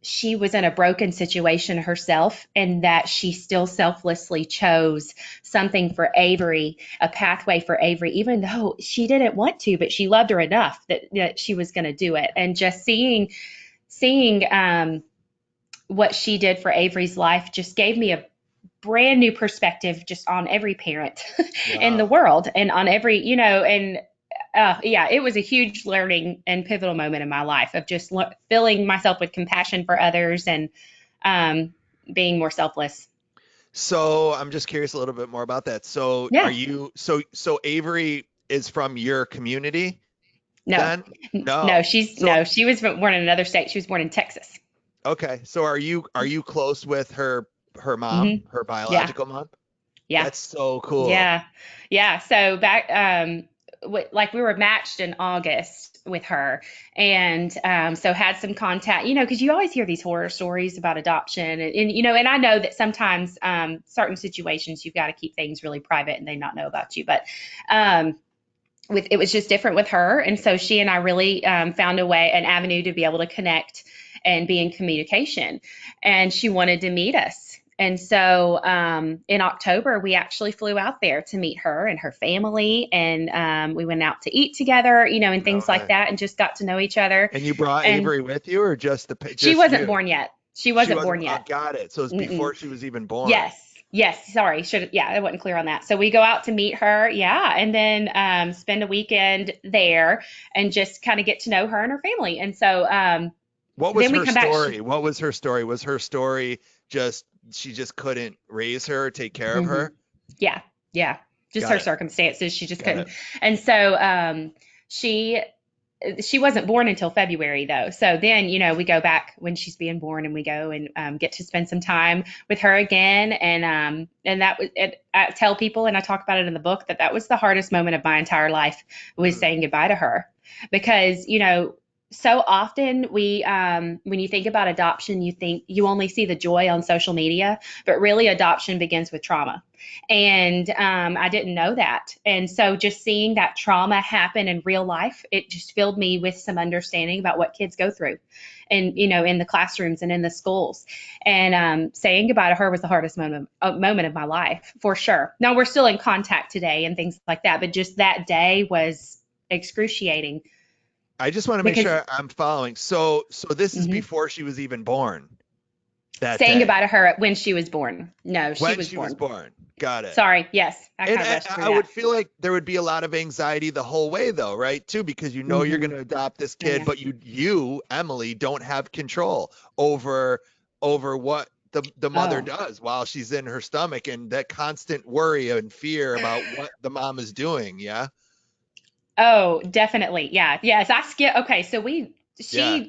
she was in a broken situation herself, and that she still selflessly chose something for Avery, a pathway for Avery, even though she didn't want to, but she loved her enough that she was going to do it. And just seeing what she did for Avery's life just gave me a brand new perspective just on every parent in the Wow. world, and on every, and yeah, it was a huge learning and pivotal moment in my life of just filling myself with compassion for others, and um, being more selfless. So I'm just curious a little bit more about that. So are Yeah. you so Avery is from your community No. then? No, No. So she was born in another state. She was born in Texas. okay. So are you close with her mom, Hmm. her Yeah. biological mom? Yeah. That's so cool. Yeah. Yeah. So back, like we were matched in August with her. And so had some contact, because you always hear these horror stories about adoption. And I know that sometimes certain situations you've got to keep things really private and they not know about you. But um, it was just different with her. And so she and I really found an avenue to be able to connect and be in communication. And she wanted to meet us. And so in October, we actually flew out there to meet her and her family. And we went out to eat together, and No things like way. that, and just got to know each other. And you brought And Avery with you or just she just wasn't you? born yet. She She wasn't wasn't, born oh, yet. got it. So it was Mm-mm. before she was even born. Yes. Yes, sorry, I wasn't clear on that. So we go out to meet her, yeah, and then spend a weekend there and just kind of get to know her and her family. And so What was then we her come back. story? What was her story? Was her story just she just couldn't raise her or take care of Mhm. her? Yeah, yeah, just Got her it. circumstances. She just Got couldn't. it. And so she she wasn't born until February though. So then, we go back when she's being born and we go and get to spend some time with her again. And that was it. I tell people, and I talk about it in the book, that was the hardest moment of my entire life was Mm, saying goodbye to her because, so often when you think about adoption, you think you only see the joy on social media, but really adoption begins with trauma. And I didn't know that. And so just seeing that trauma happen in real life, it just filled me with some understanding about what kids go through and, in the classrooms and in the schools. And saying goodbye to her was the hardest moment of my life, for sure. Now, we're still in contact today and things like that, but just that day was excruciating I just want to make because sure I'm following. So this is mhm, before she was even born that saying day goodbye to her when she was born. No, she when was she was born. born. Got it. Sorry. Yes, I And kind of I, rushed through I would that. feel like there would be a lot of anxiety the whole way though, right? Too, because you know you're going Hmm. to adopt this Oh, kid, yeah. but you, Emily, don't have control over what the mother Oh. does while she's in her stomach and that constant worry and fear about what the mom is doing. Yeah. Oh, definitely. Yeah. Yes. I skip. Okay. So Yeah.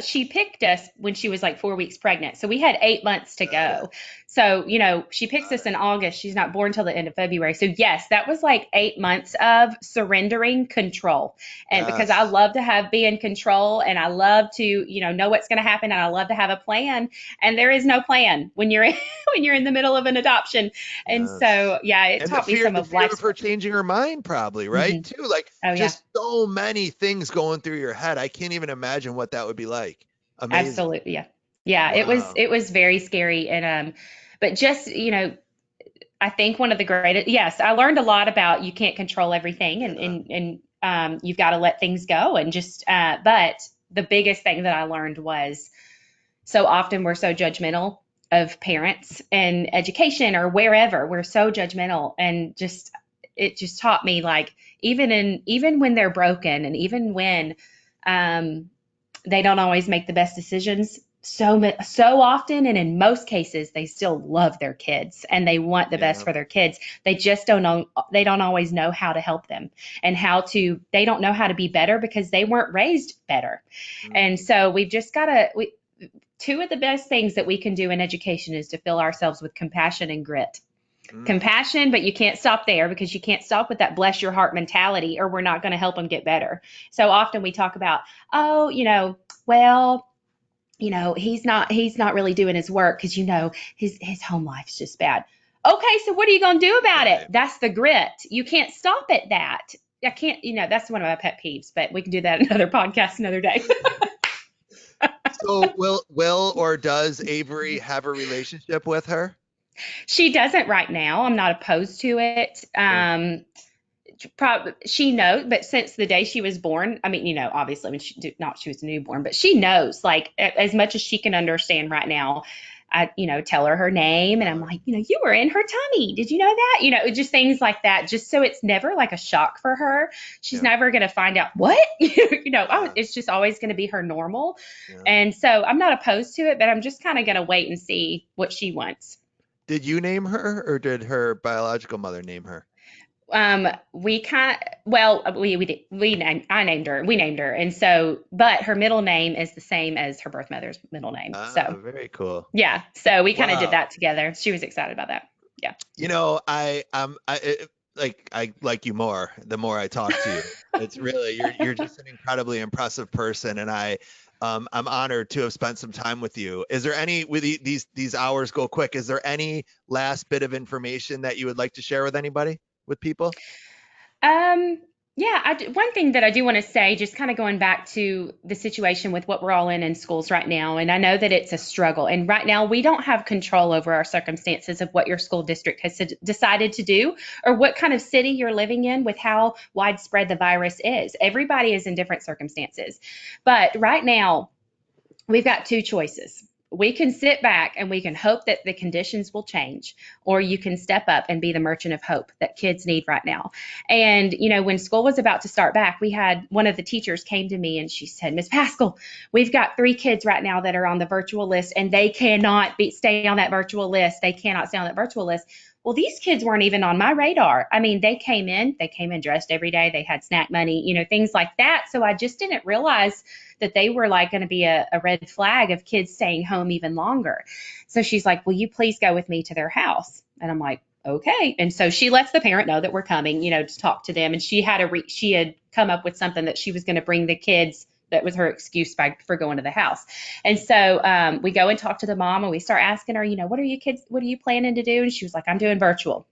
she picked us when she was like 4 weeks pregnant. So we had 8 months to Got it. go. So, she picks Got us it. in August. She's not born till the end of February. So yes, that was like 8 months of surrendering control. And because I Yes. love to be in control and I love to, know what's going to happen and I love to have a plan. And there is no plan when you're when you're in the middle of an adoption. And Yes. so, yeah, it And taught me some the of fear of life's. her changing her mind probably, right? Mhm. Too. Like Oh, yeah. just so many things going through your head. I can't even imagine what that would be like. Amazing. Absolutely. Yeah. Yeah. Wow. It was very scary. And, but just, I think one of the greatest, yes, I learned a lot about you can't control everything Yeah. and you've got to let things go. And just, but the biggest thing that I learned was so often we're so judgmental of parents and education or wherever. We're so judgmental and just, it just taught me like, even when they're broken and even when, um, they don't always make the best decisions so often and in most cases they still love their kids and they want the best Yeah. for their kids. They just don't know, they don't always know how to help them and they don't know how to be better because they weren't raised better. And Mm, so we've just got to we two of the best things that we can do in education is to fill ourselves with compassion and grit. mm. Compassion, but you can't stop there because you can't stop with that bless your heart mentality or we're not going to help them get better. So often we talk about, oh, well, he's not really doing his work because his home life's just bad. Okay, so what are you going to do about it? Right. That's the grit. You can't stop at that. I can't, that's one of my pet peeves, but we can do that another podcast another day. So will or does Avery have a relationship with her? She doesn't right now. I'm not opposed to it. Good. Probably she knows, but since the day she was born, I mean, obviously when she was a newborn, but she knows like as much as she can understand right now. I, tell her name and I'm like, you were in her tummy. Did you know that? Just things like that, just so it's never like a shock for her. She's Yeah. never going to find out what, it's Yes. just always going to be her normal. Yeah. And so I'm not opposed to it, but I'm just kind of going to wait and see what she wants. Did you name her or did her biological mother name her? We kind well, we did, we named her, and so, but her middle name is the same as her birth mother's middle name. Ah, So very cool. yeah, so we kind of did Wow. that together. She was excited about that. Yeah. I like you more the more I talk to you. It's really you're just an incredibly impressive person, and I'm honored to have spent some time with you. Is there any with these hours go quick? Is there any last bit of information that you would like to share with anybody with people? Um, yeah, one thing that I do want to say, just kind of going back to the situation with what we're all in schools right now, and I know that it's a struggle. And right now, we don't have control over our circumstances of what your school district has decided to do or what kind of city you're living in with how widespread the virus is. Everybody is in different circumstances. But right now, we've got two choices. we can sit back and we can hope that the conditions will change, or you can step up and be the merchant of hope that kids need right now. And, when school was about to start back, we had one of the teachers came to me and she said, Miss Paschall, we've got 3 kids right now that are on the virtual list and they cannot stay on that virtual list. They cannot stay on that virtual list. Well, these kids weren't even on my radar. I mean, they came in dressed every day. They had snack money, things like that. So I just didn't realize that they were like going to be a red flag of kids staying home even longer. So she's like, will you please go with me to their house? And I'm like, okay. And so she lets the parent know that we're coming, to talk to them. And she had come up with something that she was going to bring the kids. That was her excuse for going to the house. And so we go and talk to the mom and we start asking her, what are you planning to do? And she was like, I'm doing virtual.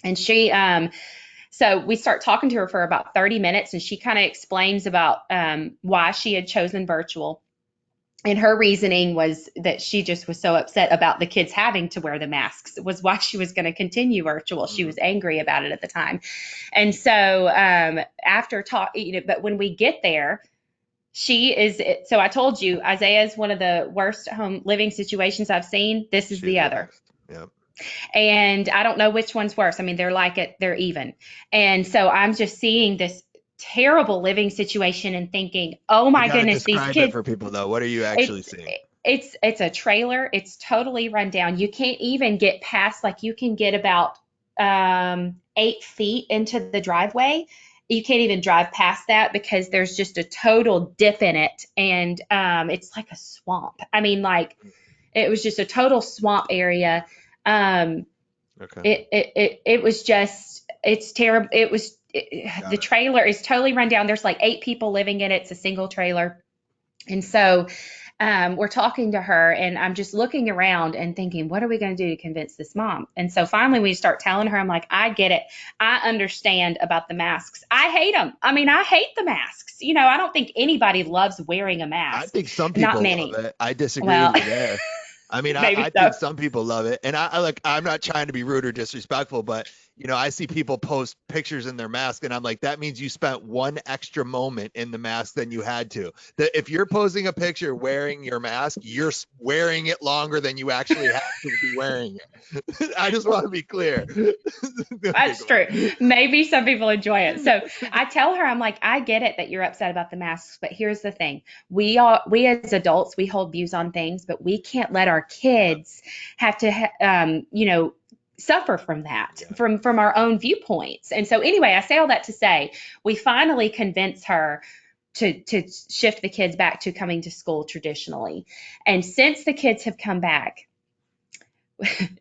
And so we start talking to her for about 30 minutes and she kind of explains about why she had chosen virtual. And her reasoning was that she just was so upset about the kids having to wear the masks was why she was going to continue virtual. She was angry about it at the time. And so after but when we get there, so I told you, Isaiah is one of the worst home living situations I've seen. This is the other. Yep. And I don't know which one's worse. I mean, they're even. And so I'm just seeing this terrible living situation and thinking, oh my goodness, these kids. It for people though. What are you actually seeing? It's a trailer. It's totally run down. You can't even get past, you can get about 8 feet into the driveway. You can't even drive past that because there's just a total dip in it. And it's like a swamp. I mean, it was just a total swamp area. Okay. It was just, it's terrible. The trailer is totally run down. There's 8 people living in it. It's a single trailer. And so we're talking to her and I'm just looking around and thinking, what are we going to do to convince this mom? And so finally we start telling her, I'm like, I get it. I understand about the masks. I hate them. I mean, I hate the masks. I don't think anybody loves wearing a mask. I think some people Not many. love it. I disagree with you there. I mean, I think some people love it. And I'm not trying to be rude or disrespectful, but I see people post pictures in their mask and I'm like, that means you spent one extra moment in the mask than you had to. That if you're posing a picture wearing your mask, you're wearing it longer than you actually have to be wearing it. I just want to be clear. That's true. Maybe some people enjoy it. So I tell her, I'm like, I get it that you're upset about the masks, but here's the thing. We as adults, we hold views on things, but we can't let our kids have to, suffer from that, from our own viewpoints. And so anyway, I say all that to say, we finally convince her to shift the kids back to coming to school traditionally. And since the kids have come back,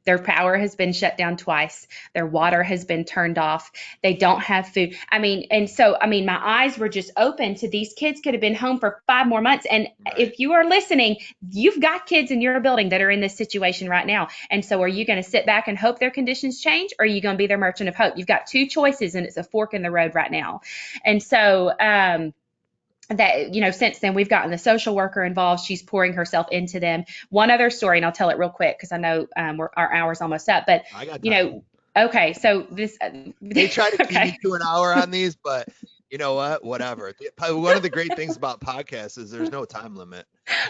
their power has been shut down twice. Their water has been turned off. They don't have food. My eyes were just open to these kids could have been home for 5 more months. And if you are listening, you've got kids in your building that are in this situation right now. And so are you going to sit back and hope their conditions change, or are you going to be their merchant of hope? You've got 2 choices and it's a fork in the road right now. And so, since then we've gotten the social worker involved. She's pouring herself into them. One other story, and I'll tell it real quick because I know our hour's almost up, but I got time. Okay. So they try to keep me to an hour on these, but you know what? Whatever. One of the great things about podcasts is there's no time limit.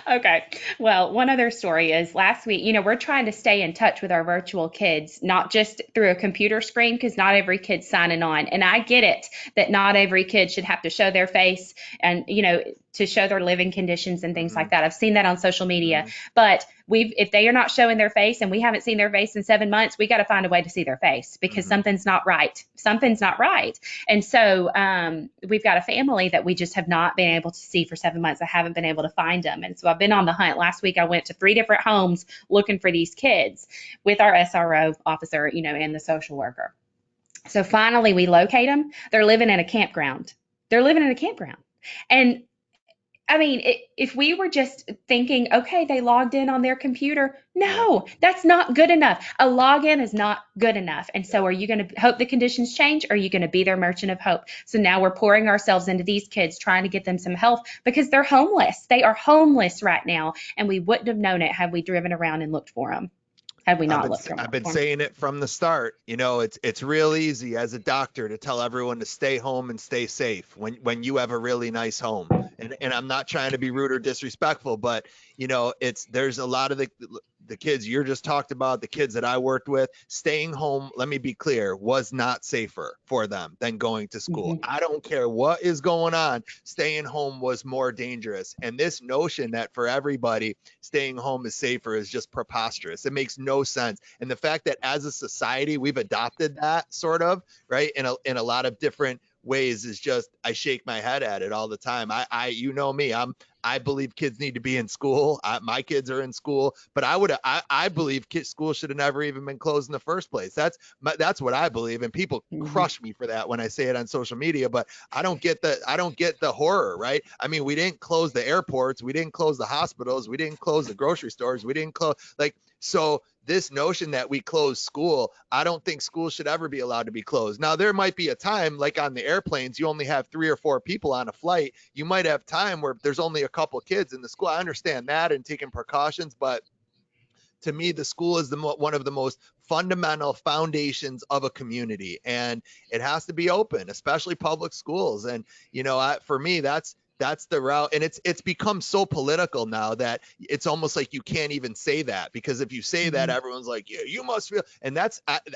Okay. Well, one other story is last week, we're trying to stay in touch with our virtual kids, not just through a computer screen, because not every kid's signing on. And I get it that not every kid should have to show their face and, to show their living conditions and things like that. I've seen that on social media, but if they are not showing their face and we haven't seen their face in 7 months, we got to find a way to see their face because something's not right. Something's not right. And so we've got a family that we just have not been able to see for 7 months. I haven't been able to find them. And so I've been on the hunt. Last week, I went to 3 different homes looking for these kids with our SRO officer, and the social worker. So finally we locate them. They're living in a campground. And I mean, if we were just thinking, okay, they logged in on their computer. No, that's not good enough. A login is not good enough. And so are you going to hope the conditions change, or are you going to be their merchant of hope? So now we're pouring ourselves into these kids, trying to get them some help because they're homeless. They are homeless right now. And we wouldn't have known it had we driven around and looked for them. had we not looked around I've been for him. saying it from the start. You know, it's real easy as a doctor to tell everyone to stay home and stay safe when you have a really nice home. And I'm not trying to be rude or disrespectful, but you know, there's a lot of the kids you're just talked about, the kids that I worked with, staying home, let me be clear, was not safer for them than going to school. Hmm. I don't care what is going on, staying home was more dangerous. And this notion that for everybody staying home is safer is just preposterous. It makes no sense. And the fact that as a society we've adopted that sort of, right, in a lot of different ways is just, I shake my head at it all the time. You know me, I believe kids need to be in school. My kids are in school, but I believe school should have never even been closed in the first place. That's what I believe, and people Hmm. crush me for that when I say it on social media. But I don't get the horror, right? I mean, we didn't close the airports, we didn't close the hospitals, we didn't close the grocery stores, we didn't close like so. This notion that we close school, I don't think school should ever be allowed to be closed. Now, there might be a time, like on the airplanes, you only have 3 or 4 people on a flight. You might have time where there's only a couple kids in the school. I understand that and taking precautions, but to me, the school is one of the most fundamental foundations of a community, and it has to be open, especially public schools. And you know, for me, that's the route. And it's become so political now that it's almost like you can't even say that, because if you say that, Hmm. everyone's like, yeah, you must feel. And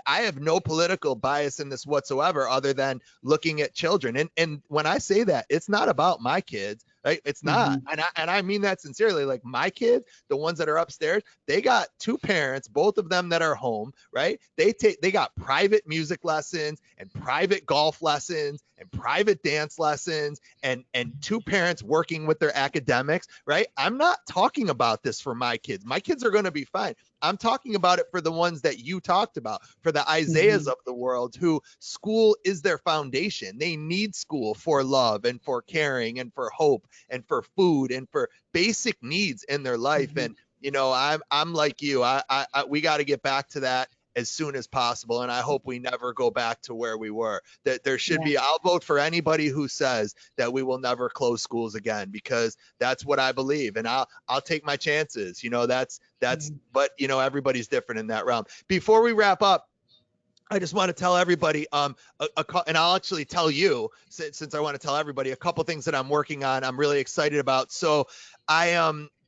I have no political bias in this whatsoever, other than looking at children. And when I say that, it's not about my kids. Right? It's not, Hmm. and I mean that sincerely. Like my kids, the ones that are upstairs, they got two parents, both of them that are home, right? They got private music lessons and private golf lessons and private dance lessons, and two parents working with their academics, right? I'm not talking about this for my kids. My kids are going to be fine. I'm talking about it for the ones that you talked about, for the Isaiahs Hmm. of the world, who school is their foundation. They need school for love and for caring and for hope and for food and for basic needs in their life. Hmm. And you know, I'm like you. We got to get back to that as soon as possible, and I hope we never go back to where we were. That there should Yeah. be. I'll vote for anybody who says that we will never close schools again, because that's what I believe, and I'll take my chances. You know, that's. Mhm. But you know, everybody's different in that realm. Before we wrap up, I just want to tell everybody, and I'll actually tell you, since I want to tell everybody a couple things that I'm working on. I'm really excited about. So,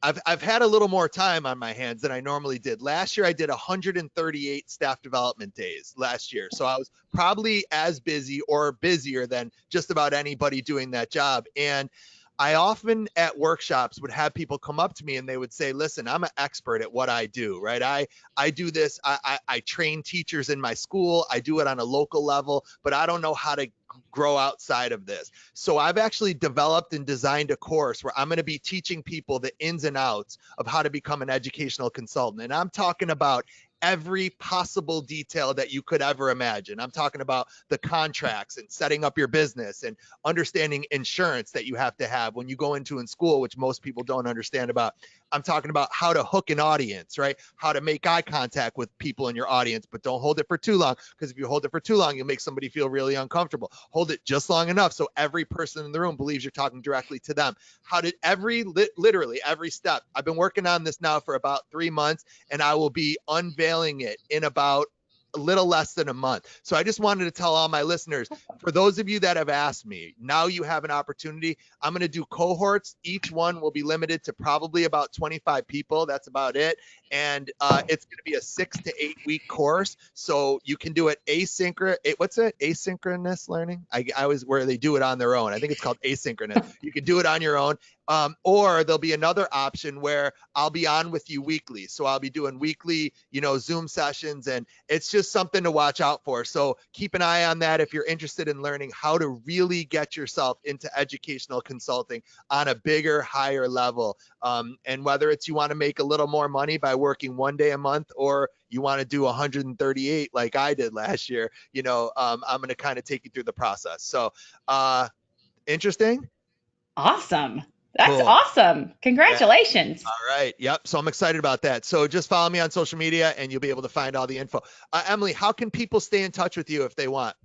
I've had a little more time on my hands than I normally did. Last year, I did 138 staff development days last year, so I was probably as busy or busier than just about anybody doing that job. And I often at workshops would have people come up to me and they would say, listen, I'm an expert at what I do, right? I do this. I train teachers in my school. I do it on a local level, but I don't know how to grow outside of this. So I've actually developed and designed a course where I'm going to be teaching people the ins and outs of how to become an educational consultant. And I'm talking about every possible detail that you could ever imagine. I'm talking about the contracts and setting up your business and understanding insurance that you have to have when you go into in school, which most people don't understand about. I'm talking about how to hook an audience, right? How to make eye contact with people in your audience, but don't hold it for too long, because if you hold it for too long, you'll make somebody feel really uncomfortable. Hold it just long enough so every person in the room believes you're talking directly to them. How did literally every step. I've been working on this now for about 3 months, and I will be unveiling it in about a little less than a month. So I just wanted to tell all my listeners, for those of you that have asked me, now you have an opportunity. I'm going to do cohorts. Each one will be limited to probably about 25 people. That's about it. And it's going to be a 6 to 8 week course. So you can do it asynchronous. What's it? Asynchronous learning? I was where they do it on their own. I think it's called asynchronous. You can do it on your own. Or there'll be another option where I'll be on with you weekly. So I'll be doing weekly, you know, Zoom sessions, and it's just something to watch out for. So keep an eye on that if you're interested in learning how to really get yourself into educational consulting on a bigger, higher level. And whether it's you want to make a little more money by working one day a month, or you want to do 138 like I did last year, you know, I'm going to kind of take you through the process. So, interesting. Awesome. That's Cool. awesome. Yeah. Congratulations. All right. Yep. So I'm excited about that. So just follow me on social media and you'll be able to find all the info. Emily, how can people stay in touch with you if they want?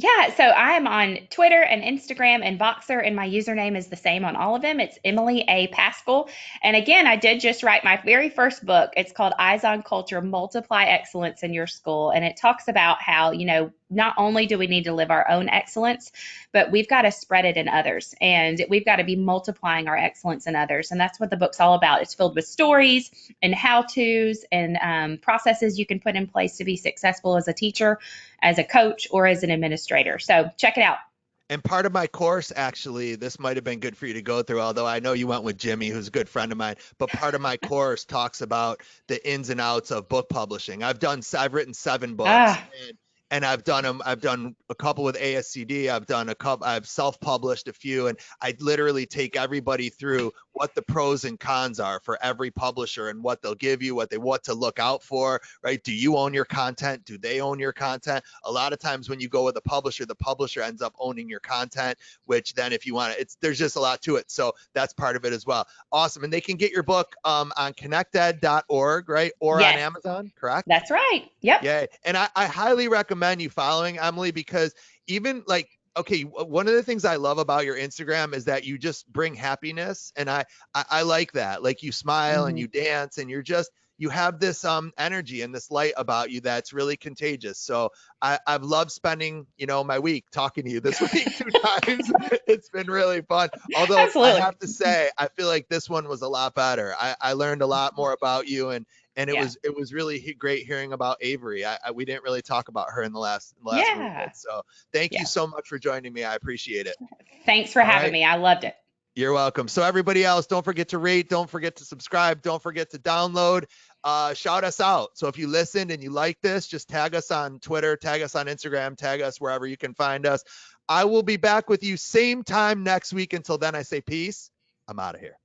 Yeah, so I am on Twitter and Instagram and Voxer, and my username is the same on all of them. It's Emily A. Paschall. And again, I did just write my very first book. It's called Eyes on Culture: Multiply Excellence in Your School. And it talks about how, not only do we need to live our own excellence, but we've got to spread it in others. And we've got to be multiplying our excellence in others. And that's what the book's all about. It's filled with stories and how to's and processes you can put in place to be successful as a teacher, as a coach, or as an administrator. So check it out. And part of my course, actually, this might have been good for you to go through, although I know you went with Jimmy, who's a good friend of mine. But part of my course talks about the ins and outs of book publishing. I've written 7 books, Ah, and I've done them. I've done a couple with ASCD. I've done a couple. I've self-published a few, and I literally take everybody through what the pros and cons are for every publisher and what they'll give you, what to look out for. Right? Do you own your content? Do they own your content? A lot of times when you go with a publisher, the publisher ends up owning your content, which then if you want to, there's just a lot to it. So that's part of it as well. Awesome. And they can get your book on connected.org, right? Or on yes, Amazon, correct? that's right. Yep. Yeah. And I highly recommend you following Emily, because even like, okay, one of the things I love about your Instagram is that you just bring happiness. And I like that. Like, you smile and Mm-hmm. you dance, and you have this energy and this light about you that's really contagious. So I've loved spending, my week talking to you this week 2 times. It's been really fun. Although I Absolutely. have to say, I feel like this one was a lot better. I learned a lot more about you, and Yeah. it was really great hearing about Avery. We didn't really talk about her in the last one we did. Yeah. So thank you Yeah. so much for joining me. I appreciate it. Thanks for All having right. me. I loved it. You're welcome. So everybody else, don't forget to rate, don't forget to subscribe, don't forget to download, shout us out. So if you listened and you like this, just tag us on Twitter, tag us on Instagram, tag us wherever you can find us. I will be back with you same time next week. Until then, I say peace. I'm out of here.